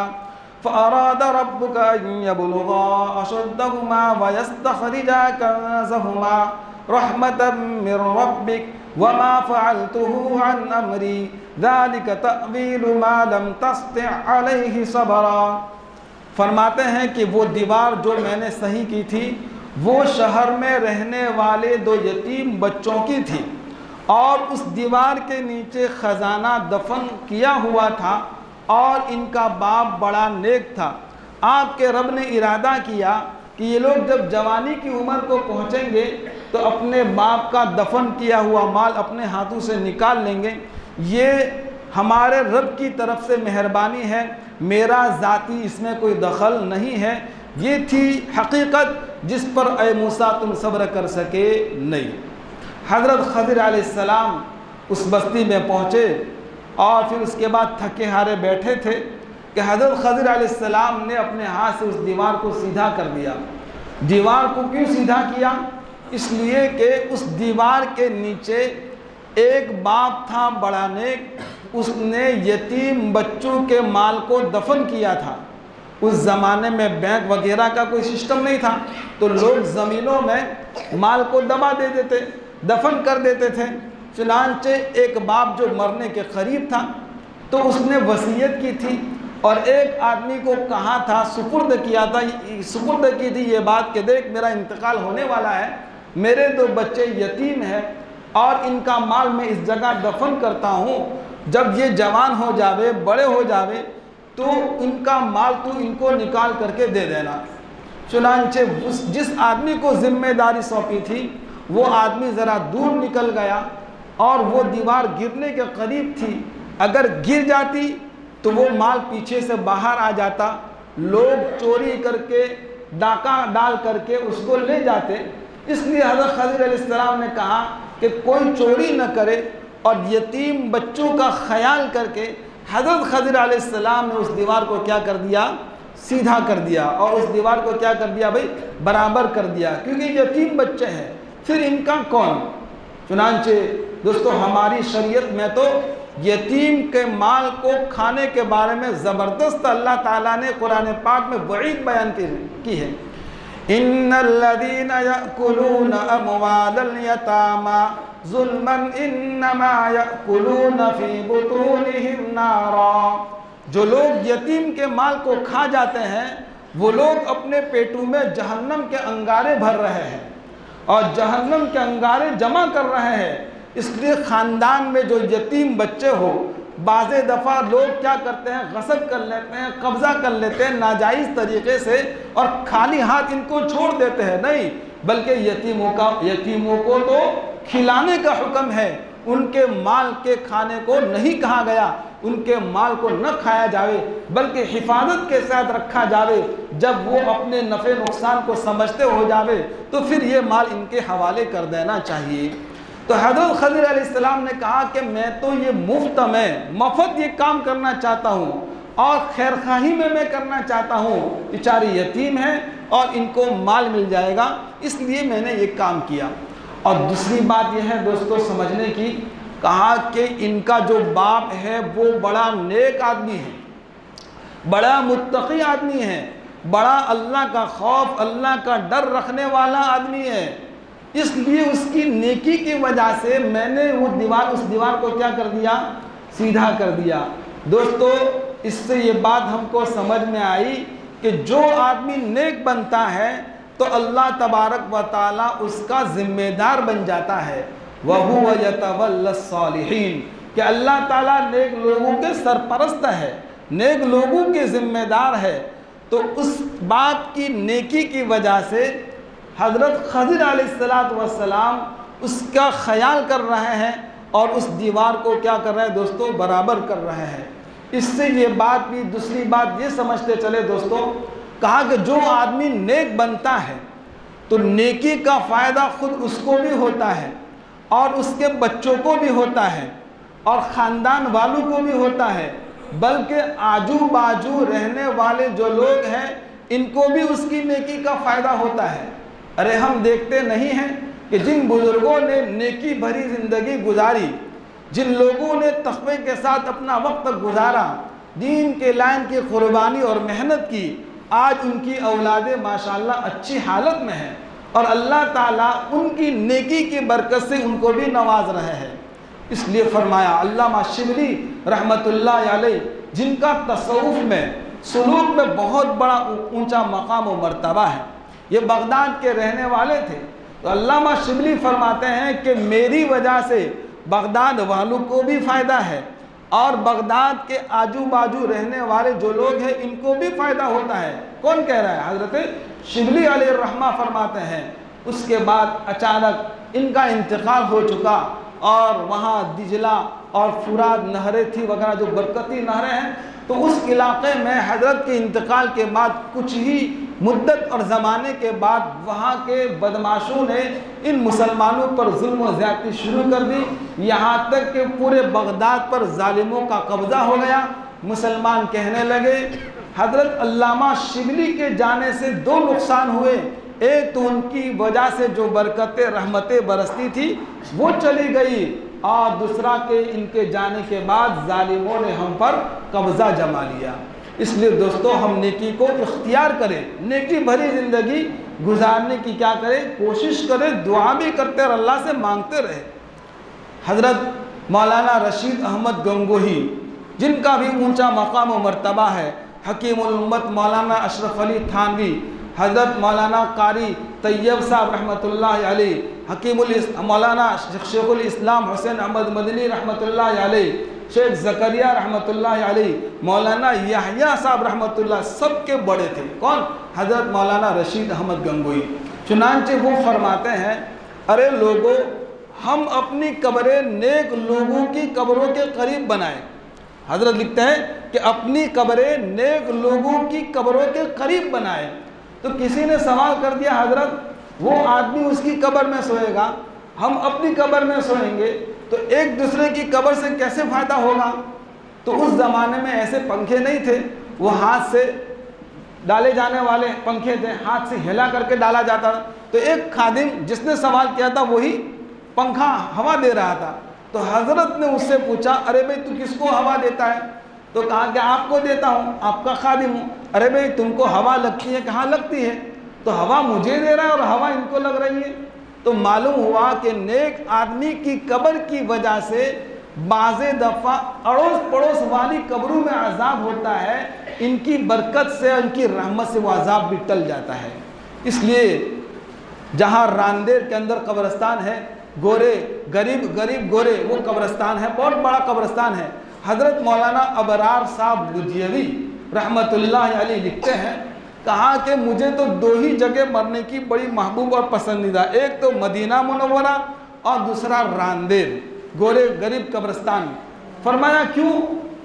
फ़अराद रब्बुका अन यबलुगा अशुद्धहुमा व यस्तख़रिजा कन्ज़हुमा रहमतम मिर रब्बिक वमा फ़अलतुहु अन अमरी ज़ालिका तअवीलु मा लम तस्ति' अलैहि सबरा। फरमाते हैं कि वो दीवार जो मैंने सही की थी, वो शहर में रहने वाले 2 यतीम बच्चों की थी, और उस दीवार के नीचे ख़जाना दफन किया हुआ था, और इनका बाप बड़ा नेक था। आपके रब ने इरादा किया कि ये लोग जब जवानी की उम्र को पहुँचेंगे तो अपने बाप का दफन किया हुआ माल अपने हाथों से निकाल लेंगे। ये हमारे रब की तरफ से मेहरबानी है, मेरा ज़ाती इसमें कोई दखल नहीं है। ये थी हकीकत जिस पर ए मूसा तुम सब्र कर सके नहीं। हज़रत खज़िर अलैहिस्सलाम उस बस्ती में पहुँचे, और फिर उसके बाद थके हारे बैठे थे कि हज़रत खज़िर अलैहिस्सलाम ने अपने हाथ से उस दीवार को सीधा कर दिया। दीवार को क्यों सीधा किया? इसलिए कि उस दीवार के नीचे एक बाप था बड़ा नेक, उसने यतीम बच्चों के माल को दफन किया था। उस ज़माने में बैंक वगैरह का कोई सिस्टम नहीं था, तो लोग ज़मीनों में माल को दबा दे देते, दफन कर देते थे। चुनांचे एक बाप जो मरने के करीब था, तो उसने वसीयत की थी और एक आदमी को कहा था, सुपुर्द की थी ये बात कि देख मेरा इंतकाल होने वाला है, मेरे 2 बच्चे यतीम हैं और इनका माल मैं इस जगह दफन करता हूँ, जब ये जवान हो जावे, बड़े हो जावे, तो इनका माल तू इनको निकाल करके दे देना। चुनांचे जिस आदमी को जिम्मेदारी सौंपी थी वो आदमी ज़रा दूर निकल गया और वो दीवार गिरने के करीब थी। अगर गिर जाती तो वो माल पीछे से बाहर आ जाता, लोग चोरी करके, डाका डाल करके उसको ले जाते। इसलिए हज़रत खज़िर अलैहिस्सलाम ने कहा कि कोई चोरी न करे और यतीम बच्चों का ख्याल करके हज़रत खज़र अलैहिस्सलाम ने उस दीवार को क्या कर दिया, सीधा कर दिया, और उस दीवार को क्या कर दिया भाई, बराबर कर दिया, क्योंकि यतीम बच्चे हैं, फिर इनका कौन। चुनांचे दोस्तों हमारी शरीयत में तो यतीम के माल को खाने के बारे में ज़बरदस्त अल्लाह ताला ने कुरान पाक में वईद बयान की है। इन्नल्लज़ीना यअकुलूना अमवालल यतामा ज़ुल्मन इन्नमा यअकुलूना फ़ी बुतूनिहिम नारा। जो लोग यतीम के माल को खा जाते हैं वो लोग अपने पेटों में जहन्नम के अंगारे भर रहे हैं और जहन्नम के अंगारे जमा कर रहे हैं। इसलिए ख़ानदान में जो यतीम बच्चे हो, बाज़े दफ़ा लोग क्या करते हैं, गसब कर लेते हैं, कब्ज़ा कर लेते हैं नाजायज़ तरीक़े से और खाली हाथ इनको छोड़ देते हैं। नहीं, बल्कि यतीमों को तो खिलाने का हुक्म है, उनके माल के खाने को नहीं कहा गया, उनके माल को न खाया जावे बल्कि हिफाजत के साथ रखा जावे। जब वो अपने नफ़े नुकसान को समझते हो जावे तो फिर ये माल इनके हवाले कर देना चाहिए। तो हज़रत खज़र अलैहिस्सलाम ने कहा कि मैं तो ये मुफ्त ये काम करना चाहता हूँ और खैरखाही में मैं करना चाहता हूँ। बेचारे यतीम हैं और इनको माल मिल जाएगा, इसलिए मैंने ये काम किया। और दूसरी बात यह है दोस्तों समझने की, कहा कि इनका जो बाप है वो बड़ा नेक आदमी है, बड़ा मुत्तकी आदमी है, बड़ा अल्लाह का खौफ, अल्लाह का डर रखने वाला आदमी है, इसलिए उसकी नेकी की वजह से मैंने उस दीवार को क्या कर दिया, सीधा कर दिया। दोस्तों इससे ये बात हमको समझ में आई कि जो आदमी नेक बनता है तो अल्लाह तबारक व ताला उसका ज़िम्मेदार बन जाता है। वहुव यतवल्लस सालिहीन, कि अल्लाह ताला नेक लोगों के सरपरस्त है, नेक लोगों के ज़िम्मेदार है। तो उस बात की नेकी की वजह से हज़रत खज़र अलैहिस्सलाम उसका ख्याल कर रहे हैं और उस दीवार को क्या कर रहे हैं दोस्तों, बराबर कर रहे हैं। इससे ये बात भी, दूसरी बात ये समझते चले दोस्तों, कहा कि जो आदमी नेक बनता है तो नेकी का फ़ायदा खुद उसको भी होता है और उसके बच्चों को भी होता है और ख़ानदान वालों को भी होता है, बल्कि आजू बाजू रहने वाले जो लोग हैं इनको भी उसकी नेकी का फ़ायदा होता है। अरे हम देखते नहीं हैं कि जिन बुज़ुर्गों ने नेकी भरी ज़िंदगी गुजारी, जिन लोगों ने तक़वे के साथ अपना वक्त गुजारा, दीन के लाइन की क़ुरबानी और मेहनत की, आज उनकी औलादें माशाअल्लाह अच्छी हालत में हैं और अल्लाह ताला उनकी नेकी की बरकत से उनको भी नवाज रहे हैं। इसलिए फरमाया अल्लामा शिबली रहमतुल्लाह अलैह, जिनका तसव्वुफ़ में, सुलूक में बहुत बड़ा ऊंचा मकाम और मर्तबा है, ये बगदाद के रहने वाले थे। तो अल्लामा शिबली फरमाते हैं कि मेरी वजह से बगदाद वालों को भी फ़ायदा है और बगदाद के आजू बाजू रहने वाले जो लोग हैं इनको भी फ़ायदा होता है। कौन कह रहा है? हज़रत शिबली अलैहिर्रहमा फरमाते हैं। उसके बाद अचानक इनका इंतकाल हो चुका और वहाँ दिजला और फुरात नहरें थी वगैरह, जो बरकती नहरें हैं। तो उस इलाक़े में हज़रत के इंतकाल के बाद कुछ ही मुद्दत और ज़माने के बाद वहाँ के बदमाशों ने इन मुसलमानों पर जुल्म व ज़्यादती शुरू कर दी, यहाँ तक कि पूरे बगदाद पर जालिमों का कब्ज़ा हो गया। मुसलमान कहने लगे हज़रत अल्लामा शिबली के जाने से दो नुकसान हुए, एक तो उनकी वजह से जो बरकतें रहमतें बरसती थी वो चली गई और दूसरा के इनके जाने के बाद जालिमों ने हम पर कब्ज़ा जमा लिया। इसलिए दोस्तों हम नेकी को इख्तियार करें, नेकी भरी ज़िंदगी गुजारने की क्या करें, कोशिश करें, दुआ भी करते और अल्लाह से मांगते रहे। हज़रत मौलाना रशीद अहमद गंगोही, जिनका भी ऊंचा मकाम व मर्तबा है, हकीमुल उम्मत मौलाना अशरफ अली थानवी, हज़रत मौलाना कारी तैयब साहब रहमतुल्लाह अलैह, हकीमुल मौलाना शेखुल इस्लाम हुसैन अहमद मदनी रहमतुल्लाह अलैह, शेख ज़करिया रहमतुल्लाह अलैह, मौलाना याहया साहब रहमतुल्लाह, सबके बड़े थे। कौन? हज़रत मौलाना रशीद अहमद गंगोही। चुनांचे वो फरमाते हैं, अरे लोगों, हम अपनी कब्रें नेक लोगों की कब्रों के करीब बनाएं। हज़रत लिखते हैं कि अपनी कब्रें नेक लोगों की कब्रों के करीब बनाएं। तो किसी ने सवाल कर दिया, हज़रत वो आदमी उसकी कब्र में सोएगा, हम अपनी कब्र में सोएंगे तो एक दूसरे की कब्र से कैसे फ़ायदा होगा। तो उस ज़माने में ऐसे पंखे नहीं थे, वो हाथ से डाले जाने वाले पंखे थे, हाथ से हिला करके डाला जाता था। तो एक खादिम जिसने सवाल किया था वही पंखा हवा दे रहा था। तो हज़रत ने उससे पूछा, अरे भाई तू किसको हवा देता है? तो कहा कि आपको देता हूँ, आपका खादिम हूँ। अरे भाई तुमको हवा लगती है? कहाँ लगती है? तो हवा मुझे दे रहा है और हवा इनको लग रही है। तो मालूम हुआ कि नेक आदमी की कब्र की वजह से बाज़े दफ़ा अड़ोस पड़ोस वाली कब्रों में अजाब होता है, इनकी बरकत से, इनकी रहमत से वो अजाब भी टल जाता है। इसलिए जहाँ रांदेर के अंदर कब्रस्तान है, गोरे गरीब गोरे, वो कब्रस्तान है, बहुत बड़ा कब्रस्तान है। हज़रत मौलाना अबरार साहब लुधियावी रहमतुल्लाह अलैह लिखते हैं, कहा कि मुझे तो दो ही जगह मरने की बड़ी महबूब और पसंदीदा, एक तो मदीना मुनव्वरा और दूसरा रांदेर गोरे गरीब कब्रस्तान। फरमाया क्यों?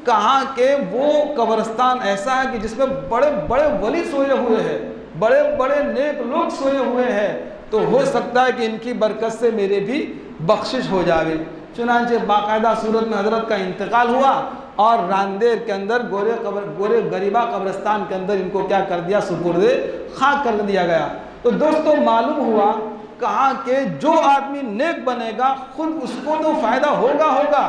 कहा कि वो कब्रस्तान ऐसा है कि जिसमें बड़े बड़े वली सोए हुए हैं, बड़े बड़े नेक लोग सोए हुए हैं, तो हो सकता है कि इनकी बरकत से मेरे भी बख्शिश हो जावे। चुनांचे बाकायदा सूरत में हज़रत का इंतकाल हुआ और रांदेर के अंदर गोरे गरीबा कब्रस्तान के अंदर इनको क्या कर दिया, सुपुर्दे खाक कर दिया गया। तो दोस्तों मालूम हुआ, कहा कि जो आदमी नेक बनेगा खुद उसको तो फ़ायदा होगा,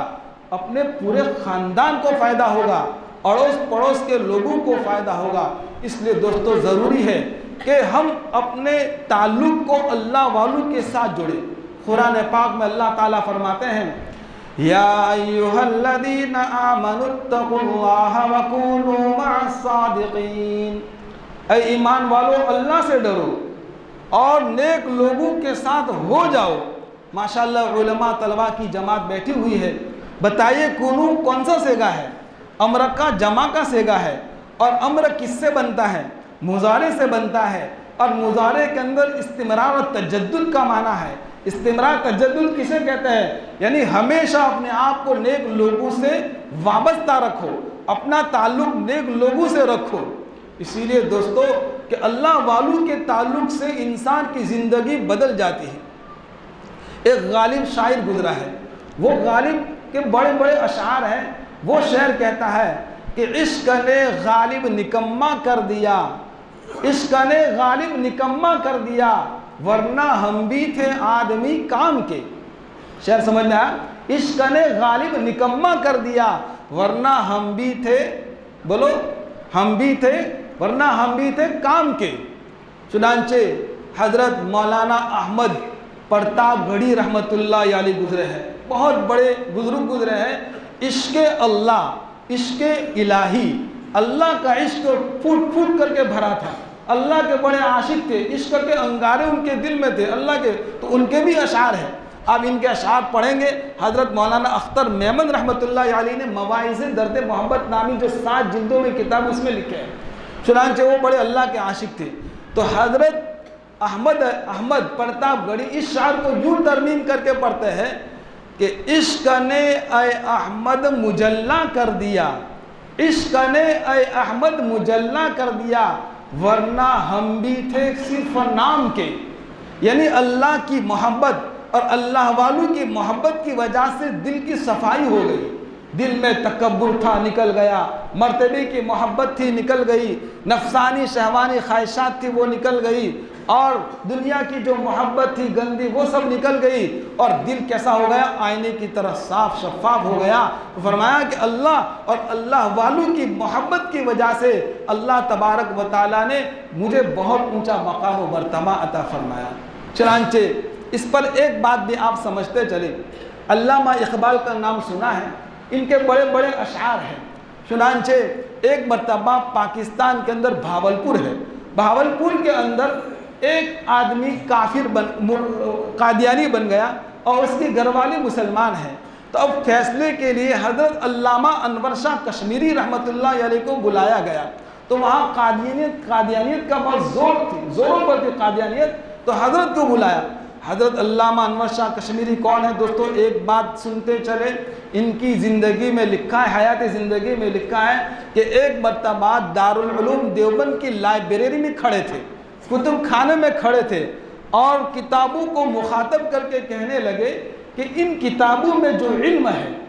अपने पूरे ख़ानदान को फ़ायदा होगा, अड़ोस पड़ोस के लोगों को फ़ायदा होगा। इसलिए दोस्तों ज़रूरी है कि हम अपने ताल्लुक़ को अल्लाह वालों के साथ जोड़े। कुरान पाक में अल्लाह ताला फरमाते हैं, या अय्युहल्लज़ीना आमनुत्तकुल्लाह वकूनू मअस्सादिक़ीन, ऐ ईमान वालों अल्लाह से डरो और नेक लोगों के साथ हो जाओ। माशाअल्लाह उलमा तलबा की जमात बैठी हुई है। बताइए कुनू कौन सा सेगा है? अम्र का जमा का सेगा है। और अम्र किससे बनता है? मुजारे से बनता है। और मुजारे के अंदर इस्तिमरार और तजद्दुद का माना है। इस्तिमरार तजद्दुद किसे कहते हैं? यानी हमेशा अपने आप को नेक लोगों से वाबस्ता रखो, अपना ताल्लुक़ नेक लोगों से रखो। इसीलिए दोस्तों कि अल्लाह वालों के ताल्लुक़ से इंसान की ज़िंदगी बदल जाती है। एक गालिब शायर गुजरा है, वो गालिब के बड़े बड़े अशार हैं। वो शेर कहता है कि इश्क ने गालिब निकम्मा कर दिया, इश्क ने गालिब निकम्मा कर दिया, वरना हम भी थे आदमी काम के। शेर समझ में आया? इश्क ने गालिब निकम्मा कर दिया, वरना हम भी थे, बोलो हम भी थे, वरना हम भी थे काम के। चुनांचे हज़रत मौलाना अहमद प्रतापगढ़ी रहमतुल्लाह अलैह गुजरे हैं, बहुत बड़े बुजुर्ग गुजरे हैं। इश्क अल्लाह, इश्क इलाही, अल्लाह का इश्क फूट फूट करके भरा था। अल्लाह के बड़े आशिक थे, इश्क के अंगारे उनके दिल में थे अल्लाह के। तो उनके भी अशार हैं, आप इनके अशार पढ़ेंगे। हज़रत मौलाना अख्तर मेमन रहमतुल्लाह अलैह ने मवाइज़ दर्द मोहब्बत नामी जो 7 जिल्दों में किताब उसमें लिखे हैं। चुनांचे वो बड़े अल्लाह के आशिक थे। तो हज़रत अहमद प्रतापगढ़ी इस शार को यूँ तरमीम करके पढ़ते हैं कि इश्क ने ऐ अहमद मुजल्ला कर दिया, इश्क ने ऐ अहमद मुजल्ला कर दिया, वरना हम भी थे सिर्फ नाम के। यानी अल्लाह की मोहब्बत और अल्लाह वालों की मोहब्बत की वजह से दिल की सफाई हो गई, दिल में तकब्बुर था निकल गया, मर्तबे की मोहब्बत थी निकल गई, नफसानी शहवानी ख्वाहिशात थी वो निकल गई, और दुनिया की जो मोहब्बत थी गंदी वो सब निकल गई, और दिल कैसा हो गया? आईने की तरह साफ शफाफ हो गया। तो फरमाया कि अल्लाह और अल्लाह वालों की मोहब्बत की वजह से अल्लाह तबारक व तआला ने मुझे बहुत ऊंचा मकाम व मर्तबा अता फरमाया। चनांचे इस पर एक बात भी आप समझते चले, अल्लामा इकबाल का नाम सुना है, इनके बड़े बड़े अशार हैं। चुनांचे एक मर्तबा पाकिस्तान के अंदर भावलपुर है, भावलपुर के अंदर एक आदमी काफिर कादियानी बन गया और उसकी घरवाली मुसलमान है। तो अब फैसले के लिए हज़रत अल्लामा अनवर शाह कश्मीरी रहमतुल्लाह अलैह को बुलाया गया। तो वहाँ कादियानियत का बहुत जोरों पर थी कादियानियत। तो हज़रत को बुलाया। हज़रत अल्लामा अनवर शाह कश्मीरी कौन है दोस्तों? एक बात सुनते चले, इनकी ज़िंदगी में लिखा है, हयात ज़िंदगी में लिखा है कि एक मर्तबा दारुल उलूम देवबंद की लाइब्रेरी में खड़े थे, कुतुब खाने में खड़े थे, और किताबों को मुखातब करके कहने लगे कि इन किताबों में जो इल्म है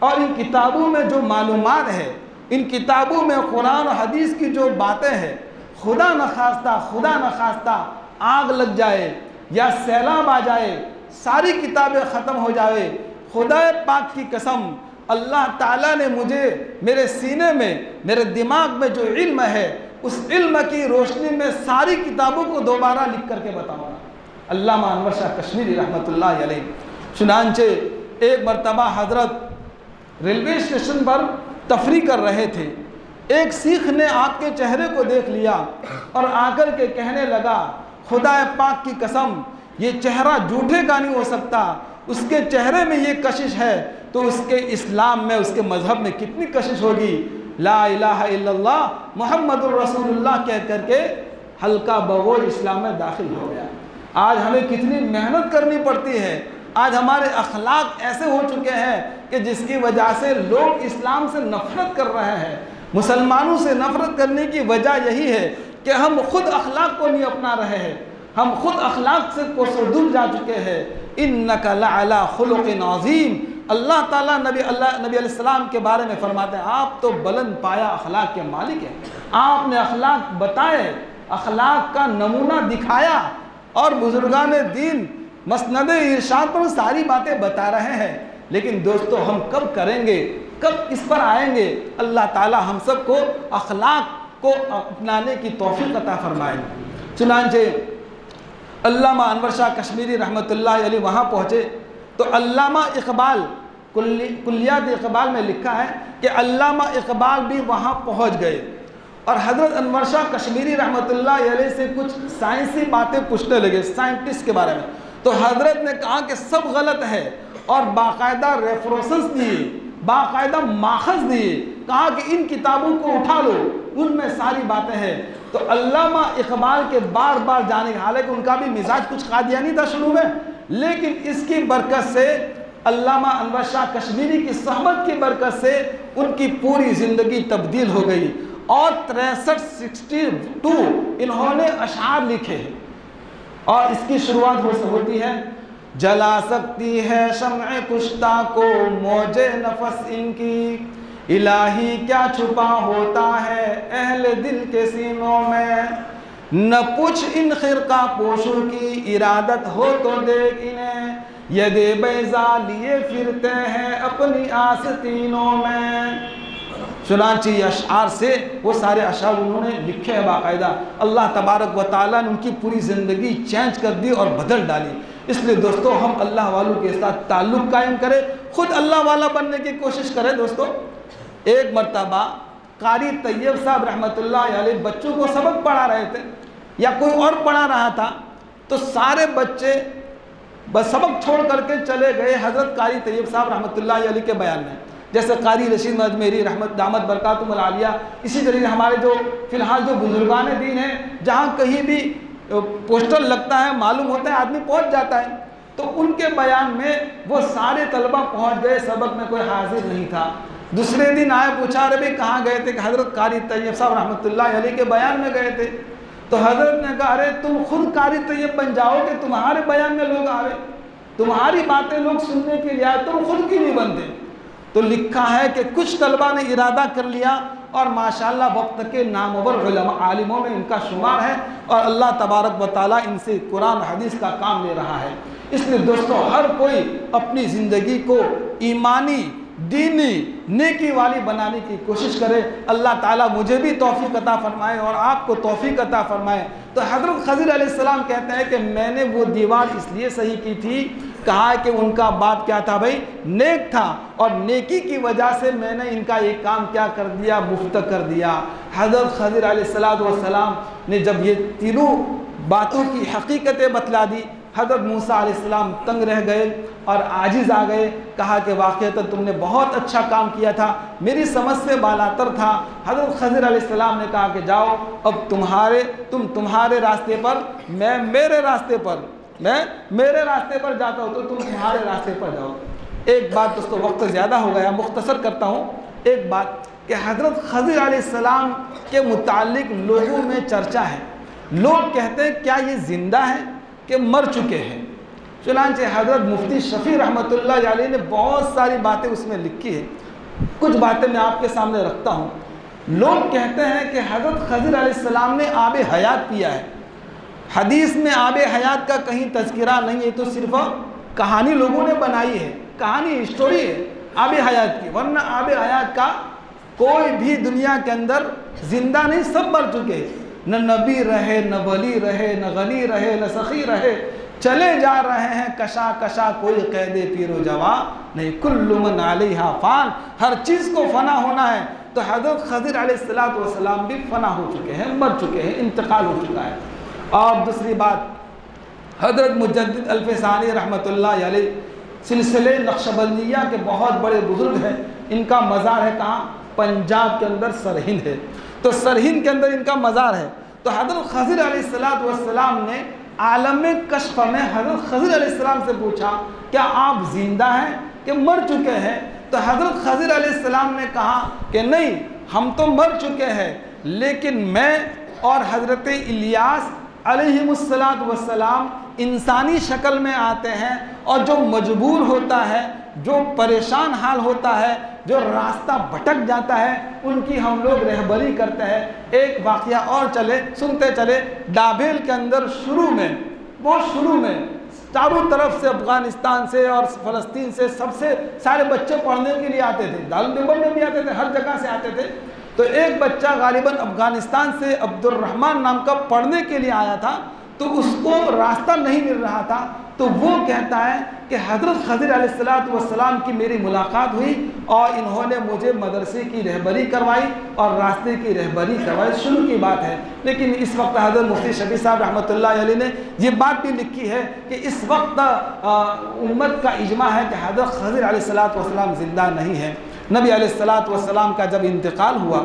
और इन किताबों में जो मालूमात है, इन किताबों में कुरान और हदीस की जो बातें हैं, खुदा न खास्ता आग लग जाए या सैलाब आ जाए, सारी किताबें ख़त्म हो जाए, खुदा पाक की कसम अल्लाह ताला ने मुझे मेरे सीने में, मेरे दिमाग में जो इल्म है, उस इल्म की रोशनी में सारी किताबों को दोबारा लिख करके बताऊँगा। अल्लामा अनवर शाह कश्मीरी रहमतुल्लाह अलैह। चुनांचे एक मरतबा हज़रत रेलवे स्टेशन पर तफरी कर रहे थे। एक सिख ने आपके चेहरे को देख लिया और आकर के कहने लगा, खुदा पाक की कसम ये चेहरा झूठे का नहीं हो सकता, उसके चेहरे में ये कशिश है तो उसके इस्लाम में, उसके मज़हब में कितनी कशिश होगी। ला इलाहा इल्लल्लाह मुहम्मदुर रसूलुल्लाह कह करके हल्का बगौर इस्लाम में दाखिल हो गया। आज हमें कितनी मेहनत करनी पड़ती है। आज हमारे अखलाक ऐसे हो चुके हैं कि जिसकी वजह से लोग इस्लाम से नफ़रत कर रहे हैं। मुसलमानों से नफ़रत करने की वजह यही है कि हम खुद अखलाक को नहीं अपना रहे हैं, हम खुद अखलाक से कोसों दूर जा चुके हैं। इन्नका लअला खुलुक़िन अज़ीम, अल्लाह ताला नबी अलैहिस्सलाम के बारे में फरमाते हैं, आप तो बुलंद पाया अखलाक के मालिक हैं। आपने अखलाक बताए, अखलाक का नमूना दिखाया और बुजुर्गान दीन मसनद इरशाद पर सारी बातें बता रहे हैं। लेकिन दोस्तों हम कब करेंगे, कब इस पर आएंगे? अल्लाह ताला हम सबको अखलाक को अपनाने की तौफीक अता फरमाए। चुनांचे अल्लामा अनवर शाह कश्मीरी रहमतुल्लाह अलैह वहाँ पहुँचे तो अल्लामा इकबाल कुल्लियात इकबाल में लिखा है कि अल्लामा इकबाल भी वहाँ पहुँच गए और हज़रत अनवर शाह कश्मीरी रहमतुल्लाह अलैह से कुछ साइंसी बातें पूछने लगे, साइंटिस्ट के बारे में। तो हज़रत ने कहा कि सब गलत है और बाकायदा रेफरेंसेस दिए, बाकायदा माखज़ दिए, कहा कि इन किताबों को उठा लो, उनमें सारी बातें हैं। तो अल्लामा इकबाल के बार बार जाने, हालांकि उनका भी मिजाज कुछ कादियानी था शुरू में, लेकिन इसकी बरकत से अल्लामा अनवर शाह कश्मीरी की सहमत की बरकत से उनकी पूरी ज़िंदगी तब्दील हो गई और 63-62 इन्होंने अशार लिखे हैं। और इसकी शुरुआत होती है, जला सकती है शम्अ कुश्ता को मौजे नफस इनकी, इलाही क्या छुपा होता है अहले दिल के सीनों में, न पूछ इन खिरका पोशों की इरादत हो तो देख इन्हें, यदे बैजा लिए फिरते हैं अपनी आस्तीनों में। चुनांची अशार से वो सारे अशार उन्होंने लिखे हैं बाकायदा। अल्लाह तबारक व तआला ने उनकी पूरी ज़िंदगी चेंज कर दी और बदल डाली। इसलिए दोस्तों हम अल्लाह वालों के साथ ताल्लुक़ कायम करें, ख़ुद अल्लाह वाला बनने की कोशिश करें। दोस्तों एक मरतबा कारी तैयब साहब रहमतुल्लाह अलैह बच्चों को सबक पढ़ा रहे थे या कोई और पढ़ा रहा था, तो सारे बच्चे बस सबक छोड़ करके चले गए हज़रत कारी तैयब साहब रहमतुल्लाह अलैह के बयान में। जैसे कारी रशीद अजमेरी रहमत दामत बरकातुहुल आलिया, इसी तरीके हमारे जो फ़िलहाल जो बुजुर्गान दीन हैं, जहाँ कहीं भी पोस्टर लगता है मालूम होता है आदमी पहुँच जाता है, तो उनके बयान में वो सारे तलबा पहुँच गए, सबक में कोई हाजिर नहीं था। दूसरे दिन आए, पूछा अरे भाई कहाँ गए थे? कि हज़रत कारी तैयब साहब रहमतुल्लाह अलैह के बयान में गए थे। तो हज़रत ने कहा अरे तुम खुद कारी तैयब बन जाओ कि तुम्हारे बयान में लोग आवे, तुम्हारी बातें लोग सुनने के लिए आए, तुम खुद की नहीं बनते। तो लिखा है कि कुछ तलबा ने इरादा कर लिया और माशाअल्लाह वक्त के नामवर उलमा आलिमों में इनका शुमार है और अल्लाह तबारक व तआला इनसे कुरान हदीस का काम ले रहा है। इसलिए दोस्तों हर कोई अपनी ज़िंदगी को ईमानी दीनी नेकी वाली बनाने की कोशिश करे। अल्लाह ताला मुझे भी तौफीक अता फरमाए और आपको तौफीक अता फरमाए। तो हज़रत खज़िर अलैहिस्सलाम कहते हैं कि मैंने वो दीवार इसलिए सही की थी, कहा है कि उनका बाप क्या था भाई, नेक था, और नेकी की वजह से मैंने इनका एक काम क्या कर दिया, मुफ्त कर दिया। हज़रत खज़िर अलैहिस्सलाम ने जब ये तीनों बातों की हकीकतें बतला दी, हज़रत मूसा अलैहिस्सलाम तंग रह गए और आजिज़ आ गए। कहा कि वाक़ईतन तुमने बहुत अच्छा काम किया था, मेरी समझ से बालातर था। हज़रत खज़िर अलैहिस्सलाम ने कहा कि जाओ अब तुम तुम्हारे रास्ते पर, मैं मेरे रास्ते पर, मैं मेरे रास्ते पर जाता हूँ, तो तुम तुम्हारे रास्ते पर जाओ। एक बात दोस्तों, वक्त ज़्यादा हो गया, मुख्तसर करता हूँ एक बात कि हज़रत खज़िर अलैहिस्सलाम के मुतालिक लोगों में चर्चा है। लोग कहते हैं क्या ये ज़िंदा है, कि मर चुके हैं। चुनांचे हज़रत मुफ्ती शफ़ी रहमतुल्लाह अलैह ने बहुत सारी बातें उसमें लिखी है। कुछ बातें मैं आपके सामने रखता हूँ। लोग कहते हैं कि हज़रत खज़िर अलैहिस्सलाम ने आब हयात पिया है। हदीस में आब हयात का कहीं तज़किरा नहीं है, तो सिर्फ कहानी लोगों ने बनाई है, कहानी स्टोरी है आब हयात की, वरना आब हयात का कोई भी दुनिया के अंदर जिंदा नहीं, सब मर चुके हैं। न नबी रहे, न वली रहे, न गनी रहे, न सखी रहे, चले जा रहे हैं कशा कशा, कोई कैदे पीरो जवा नहीं, कुल्लु मन अलैहा फान, हर चीज़ को फना होना है। तो हज़रत खज़िर अलैहिस्सलातु वस्सलाम भी फना हो चुके हैं, मर चुके हैं, इंतकाल हो चुका है। और दूसरी बात, हज़रत मुजद्दिद अल्फ़सानी रहमतुल्लाह अलैह सिलसिले नक्शबंदिया के बहुत बड़े बुज़ुर्ग हैं। इनका मज़ार है कहाँ? पंजाब के अंदर सरहिंद है। तो सरहिंद के अंदर इनका मज़ार है। तो हज़रत खज़िर अलैहिस्सलातु वस्सलाम ने आलम कश्फ में हज़रत खज़िर अलैहिस्सलाम से पूछा, क्या आप ज़िंदा हैं कि मर चुके हैं? तो हज़रत खज़िर अलैहिस्सलाम ने कहा कि नहीं, हम तो मर चुके हैं, लेकिन मैं और हज़रत इलियास अलैहिमुस्सलातु वस्सलाम इंसानी शक्ल में आते हैं, और जो मजबूर होता है, जो परेशान हाल होता है, जो रास्ता भटक जाता है, उनकी हम लोग रहबरी करते हैं। एक वाक़या और चले सुनते चले। डाबेल के अंदर शुरू में, बहुत शुरू में, चारों तरफ से अफ़गानिस्तान से और फ़लस्तीन से सबसे सारे बच्चे पढ़ने के लिए आते थे। दारुल देवबंद में भी आते थे, हर जगह से आते थे। तो एक बच्चा गालिबन अफ़गानिस्तान से अब्दुर्रहमान नाम का पढ़ने के लिए आया था, तो उसको रास्ता नहीं मिल रहा था। तो वो कहता है कि हज़रत खज़िर अलैहिस्सलातु वस्सलाम की मेरी मुलाकात हुई और इन्होंने मुझे मदरसे की रहबरी करवाई और रास्ते की रहबरी करवाई। शुरू की बात है। लेकिन इस वक्त हज़रत मुफ्ती शफ़ी साहब रहमतुल्लाह अलैह ने ये बात भी लिखी है कि इस वक्त उम्मत का इजमा है कि हज़रत खज़िर अलैहिस्सलातु वस्सलाम ज़िंदा नहीं है। नबी अलैहिस्सलातु वस्सलाम का जब इंतकाल हुआ,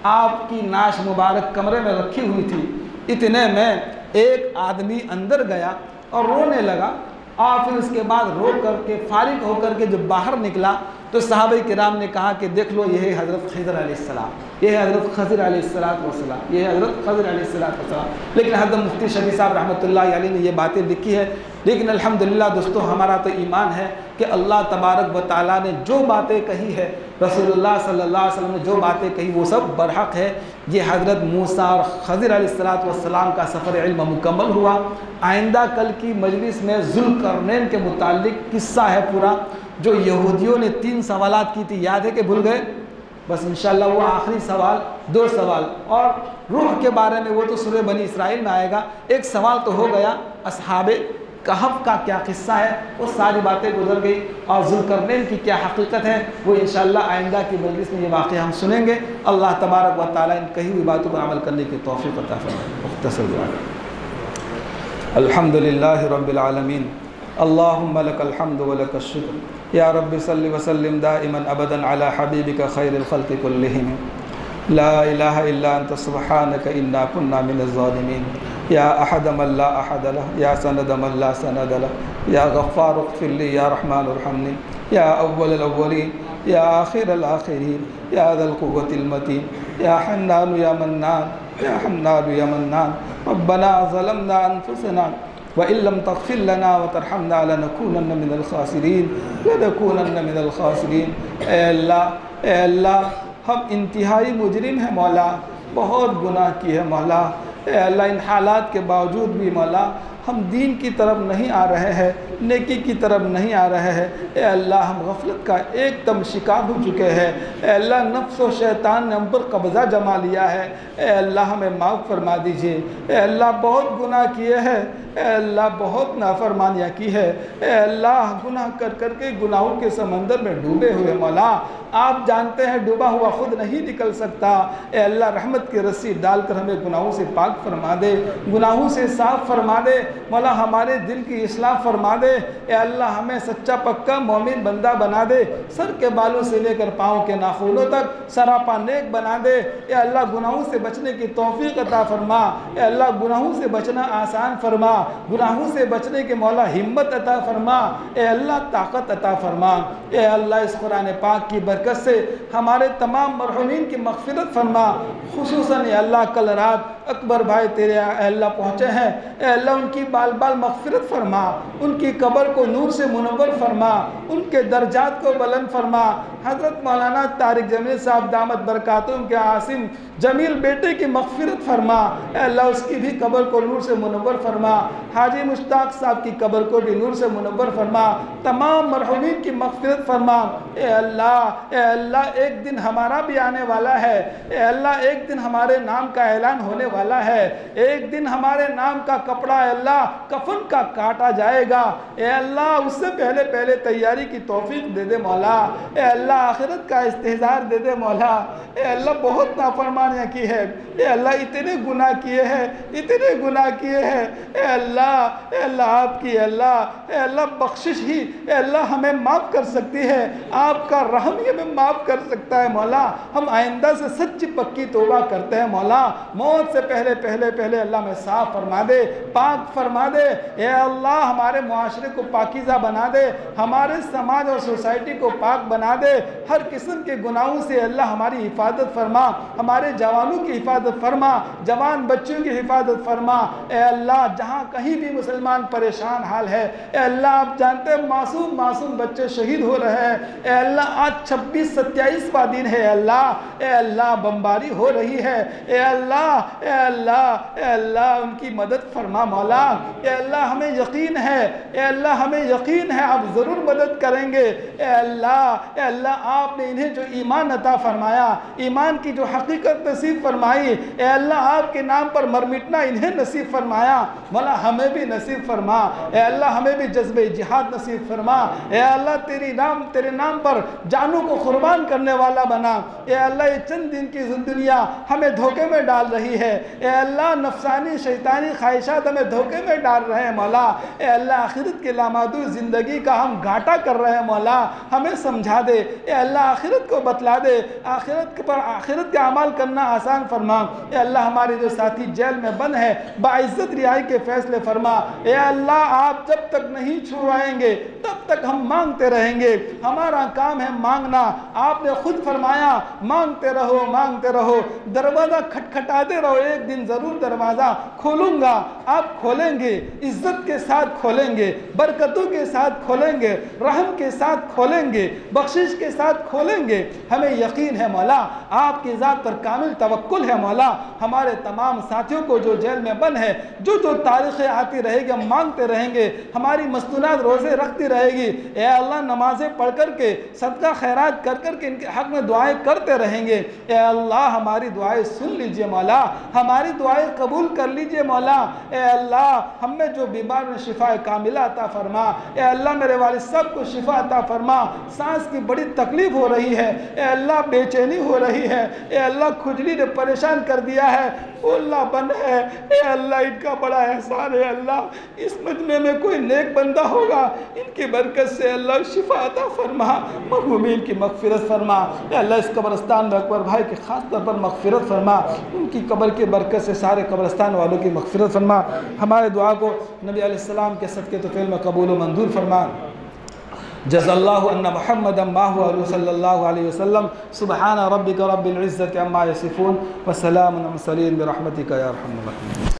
आपकी नाश मुबारक कमरे में रखी हुई थी। इतने में एक आदमी अंदर गया और रोने लगा, और फिर उसके बाद रो करके फारिग होकर के जब बाहर निकला, तो सहाबा किराम ने कहा कि देख लो, यह है हज़रत खज़िर अलैहिस्सलाम, यह है हज़रत खज़िर अलैहिस्सलातु वस्सलाम, यह है हज़रत खज़िर अलैहिस्सलातु वस्सलाम। लेकिन हज़रत मुफ्ती शफ़ी साहब रहमतुल्लाह अलैह ने ये बातें लिखी है। लेकिन अल्हम्दुलिल्लाह दोस्तों, हमारा तो ईमान है कि अल्लाह तबारक व तआला ने जो बातें कही है, रसूलुल्लाह सल्लल्लाहु अलैहि वसल्लम ने जो बातें कही, वो सब बरहक है। ये हज़रत मूसा और खज़िर अलैहिस्सलातु वस्सलाम का सफ़र इल्म मुकम्मल हुआ। आइंदा कल की मजलिस में ज़ुल्क़रनैन के मुताल्लिक किस्सा है पूरा, जो यहूदियों ने 3 सवालात की थी, याद है कि भूल गए? बस इंशाअल्लाह वो आखिरी सवाल, 2 सवाल, और रूह के बारे में वो तो सूरह बनी इसराइल में आएगा। एक सवाल तो हो गया, अस्हाबे कहफ का क्या किस्सा है, वो सारी बातें गुजर गई, और ज़ुल्क़रनैन की क्या हकीकत है, वो इंशाअल्लाह आइंदा की मजलिस में ये वाक़या हम सुनेंगे। अल्लाह तबारक व तआला इन कही हुई बातों पर अमल करने की तौफ़ीक़ अता फरमाए। मुख्तसर दुआ। अल्हम्दुलिल्लाहि रब्बिल आलमीन, अल्लाहुम्मा लकल हम्दु व लकश शुक्र, या रब्बि सल्लि व सल्लिम दाइमन अबदन अला हबीबिका खैरिल खल्क़ि कुल्लिहिम, ला इलाहा इल्ला अंत सुब्हानका इन्ना कुन्ना मिनज़ ज़ालिमीन, या अहद मन ला अहद लह, या सनद मन ला सनद लह, या गफ़्फ़ार इग़फ़िर ली, या रहमान इरहमनी, या अव्वल अव्वलीन, या आखिर आखिरीन, या ज़ल क़ुव्वतिल मतीन, या हन्नान या मन्नान, या हन्नान या मन्नान, रब्बना ज़लमना अनफुसना व इल्लम तग़फ़िर लना व तरहमना लनकूनन्न मिनल ख़ासिरीन। ए अल्लाह, हम इंतहाई मुजरिम हैं मौला, बहुत गुनाह की है मौला। ए अल्लाह, इन हालात के बावजूद भी मौला हम दीन की तरफ नहीं आ रहे हैं, नेकी की तरफ नहीं आ रहे हैं। ए अल्लाह, हम गफलत का एकदम शिकार हो चुके हैं। ए अल्लाह, नफ्स और शैतान ने हम पर कब्ज़ा जमा लिया है। ए अल्लाह, हमें माफ़ फरमा दीजिए। ए अल्लाह, बहुत गुनाह किए हैं। ए अल्लाह, बहुत नाफरमानियाँ की है। ए अल्लाह, गुनाह कर कर के गुनाहों के समंदर में डूबे हुए मौला, आप जानते हैं डूबा हुआ खुद नहीं निकल सकता। ए अल्लाह, रहमत की रस्सी डालकर हमें गुनाहों से पाक फरमा दे, गुनाहों से साफ़ फरमा दे मौला, हमारे दिल की इस्लाह फरमा दे। ए अल्लाह, हमें सच्चा पक्का मोमिन बंदा बना दे, सर के बालों से लेकर पाँव के नाखूनों तक सरापा नेक बना दे। ए अल्लाह, गुनाहों से बचने की तौफीक अता फरमा। ए अल्लाह, गुनाहों से बचना आसान फरमा, गुनाहों से बचने के मौला हिम्मत अता फरमा। ए अल्लाह, ताकत अता फरमा। ए अल्लाह, इस कुरान पाक की बरकत से हमारे तमाम मरहूमीन की मग़फ़िरत फरमा। खुसूसन ए अल्लाह, कल रात अकबर भाई तेरे अल्लाह पहुँचे हैं, अल्लाह उनकी बाल बाल मग़फ़िरत फरमा, उनकी कब्र को नूर से मुनव्वर फरमा, उनके दर्जात को बुलंद फरमा। हज़रत मौलाना तारिक जमील साहब दामत बरकातुहुम के आसिम जमील बेटे की मग़फ़िरत फरमा, अल्लाह उसकी भी कब्र को नूर से मुनव्वर फरमा। हाजी मुश्ताक साहब की कब्र को भी नूर से मुनव्वर फरमा, तमाम मरहूमीन की मग़फ़िरत फरमा। ए अल्लाह एक दिन हमारा भी आने वाला है, ए अल्लाह एक दिन हमारे नाम का ऐलान होने वाला है, एक दिन हमारे नाम का कपड़ा अल्लाह कफन का काटा जाएगा। ए अल्लाह उससे पहले पहले तैयारी की तौफीक दे दे मौला। ए अल्लाह आखिरत का इस्तेज़ार दे दे मौला। ए अल्लाह बहुत नाफरमानियाँ की है, ए अल्लाह इतने गुनाह किए हैं, इतने गुनाह किए हैं। ए अल्लाह आपकी अल्लाह बख्शिश ही ए अल्लाह हमें माफ़ कर सकती है, आपका रहम ही हमें माफ़ कर सकता है मौला। हम आइंदा से सच्ची पक्की तौबा करते हैं मौला। मौत से पहले पहले पहले अल्लाह में साफ़ फरमा दे, पाक फरमा दे। ए अल्लाह हमारे मुआशरे को पाकीज़ा बना दे, हमारे समाज और सोसाइटी को पाक बना दे। हर किस्म के गुनाहों से अल्लाह हमारी हिफाजत फरमा, हमारे जवानों की हिफाजत फरमा, जवान बच्चों की हिफाजत फरमा। ए अल्लाह जहाँ कहीं भी मुसलमान परेशान हाल है, ए अल्लाह आप जानते हैं मासूम बच्चे शहीद हो रहे हैं। ए अल्लाह आज 26-27वां दिन है अल्लाह। ए अल्लाह बमबारी हो रही है। ए अल्लाह उनकी मदद फरमा मौला। ए अल्लाह हमें यकीन है, ए अल्लाह हमें यकीन है आप ज़रूर मदद करेंगे। ए अल्लाह आपने इन्हें जो ईमान अता फरमाया, ईमान की जो हकीकत नसीब फरमाई, ए अल्लाह आपके नाम पर मर मिटना इन्हें नसीब फरमाया मौला, हमें भी नसीब फरमा। ए अल्लाह हमें भी जज्बे जिहाद नसीब फरमा। ए अल्लाह तेरे नाम पर जानों को कुर्बान करने वाला बना। ए अल्लाह ये चंद दिन की दुनिया हमें धोखे में डाल रही है। ए अल्लाह नफसानी शैतानी ख्वाहिशात हमें धोखे में डाल रहे हैं मौला। ए अल्लाह आखिरत के लामादूर ज़िंदगी का हम घाटा कर रहे हैं मौला, हमें समझा दे। ए अल्लाह आखिरत को बतला दे, आखिरत का अमल करना आसान फरमा। ए अल्लाह हमारे जो साथी जेल में बंद है बाइज्जत रिहाई के फैसले फरमा। ए अल्लाह आप जब तक नहीं छुड़वाएंगे तब तक हम मांगते रहेंगे, हमारा काम है मांगना। आपने खुद फरमाया मांगते रहो मांगते रहो, दरवाज़ा खटखटाते रहो, एक दिन ज़रूर दरवाज़ा खोलूँगा। आप खोलेंगे, इज़्ज़त के साथ खोलेंगे, बरकतों के साथ खोलेंगे, रहम के साथ खोलेंगे, बख्शिश के साथ खोलेंगे। हमें यकीन है मौला, आपकी ज़ात पर कामिल तवक्कुल है मौला। हमारे तमाम साथियों को जो जेल में बंद है, जो तारीख़ें आती रहेगी हम मांगते रहेंगे, हमारी मस्तूरात रोज़े रखती रहेगी। ए अल्लाह नमाज़ें पढ़ कर के सदका खैरात कर कर के इनके हक़ में दुआएं करते रहेंगे। ए अल्लाह हमारी दुआएं सुन लीजिए मौला, हमारी दुआएं कबूल कर लीजिए मौला। ए अल्लाह हम में जो बीमार में शिफा कामिला अता फरमा। ए अल्लाह मेरे वालिद साहब को शिफा अता फरमा। सांस की बड़ी तकलीफ़ हो रही है, ए अल्लाह बेचैनी हो रही है, ए अल्लाह खुजली ने परेशान कर दिया है, बोलना बंद है। ए अल्लाह इनका बड़ा एहसान है अल्लाह, इस मजमे में कोई नेक बंदा होगा, इनकी बरकत से अल्लाह शिफा अता फरमा, मरहूमीन की मग़फ़िरत फरमा। ए अल्लाह इस कब्रस्तान में अकबर भाई के ख़ास तौर पर मग़फ़िरत फरमा, उनकी कब्र की बरकत से सारे कब्रस्तान वालों की मग़फ़िरत फरमा। हमारे दुआ को नबी अलैहिस्सलाम के सदक़े तौफ़ील में कबूल व मंजूर फरमा। जज़ल्लाहु अन्ना मुहम्मदन माहु सल्लल्लाहु अलैहि वसल्लम। सुब्हान रब्बिका रब्बिल इज़्ज़ति अम्मा यसिफ़ून व सलामुन अलल मुरसलीन बिरहमतिका या अरहमर राहिमीन।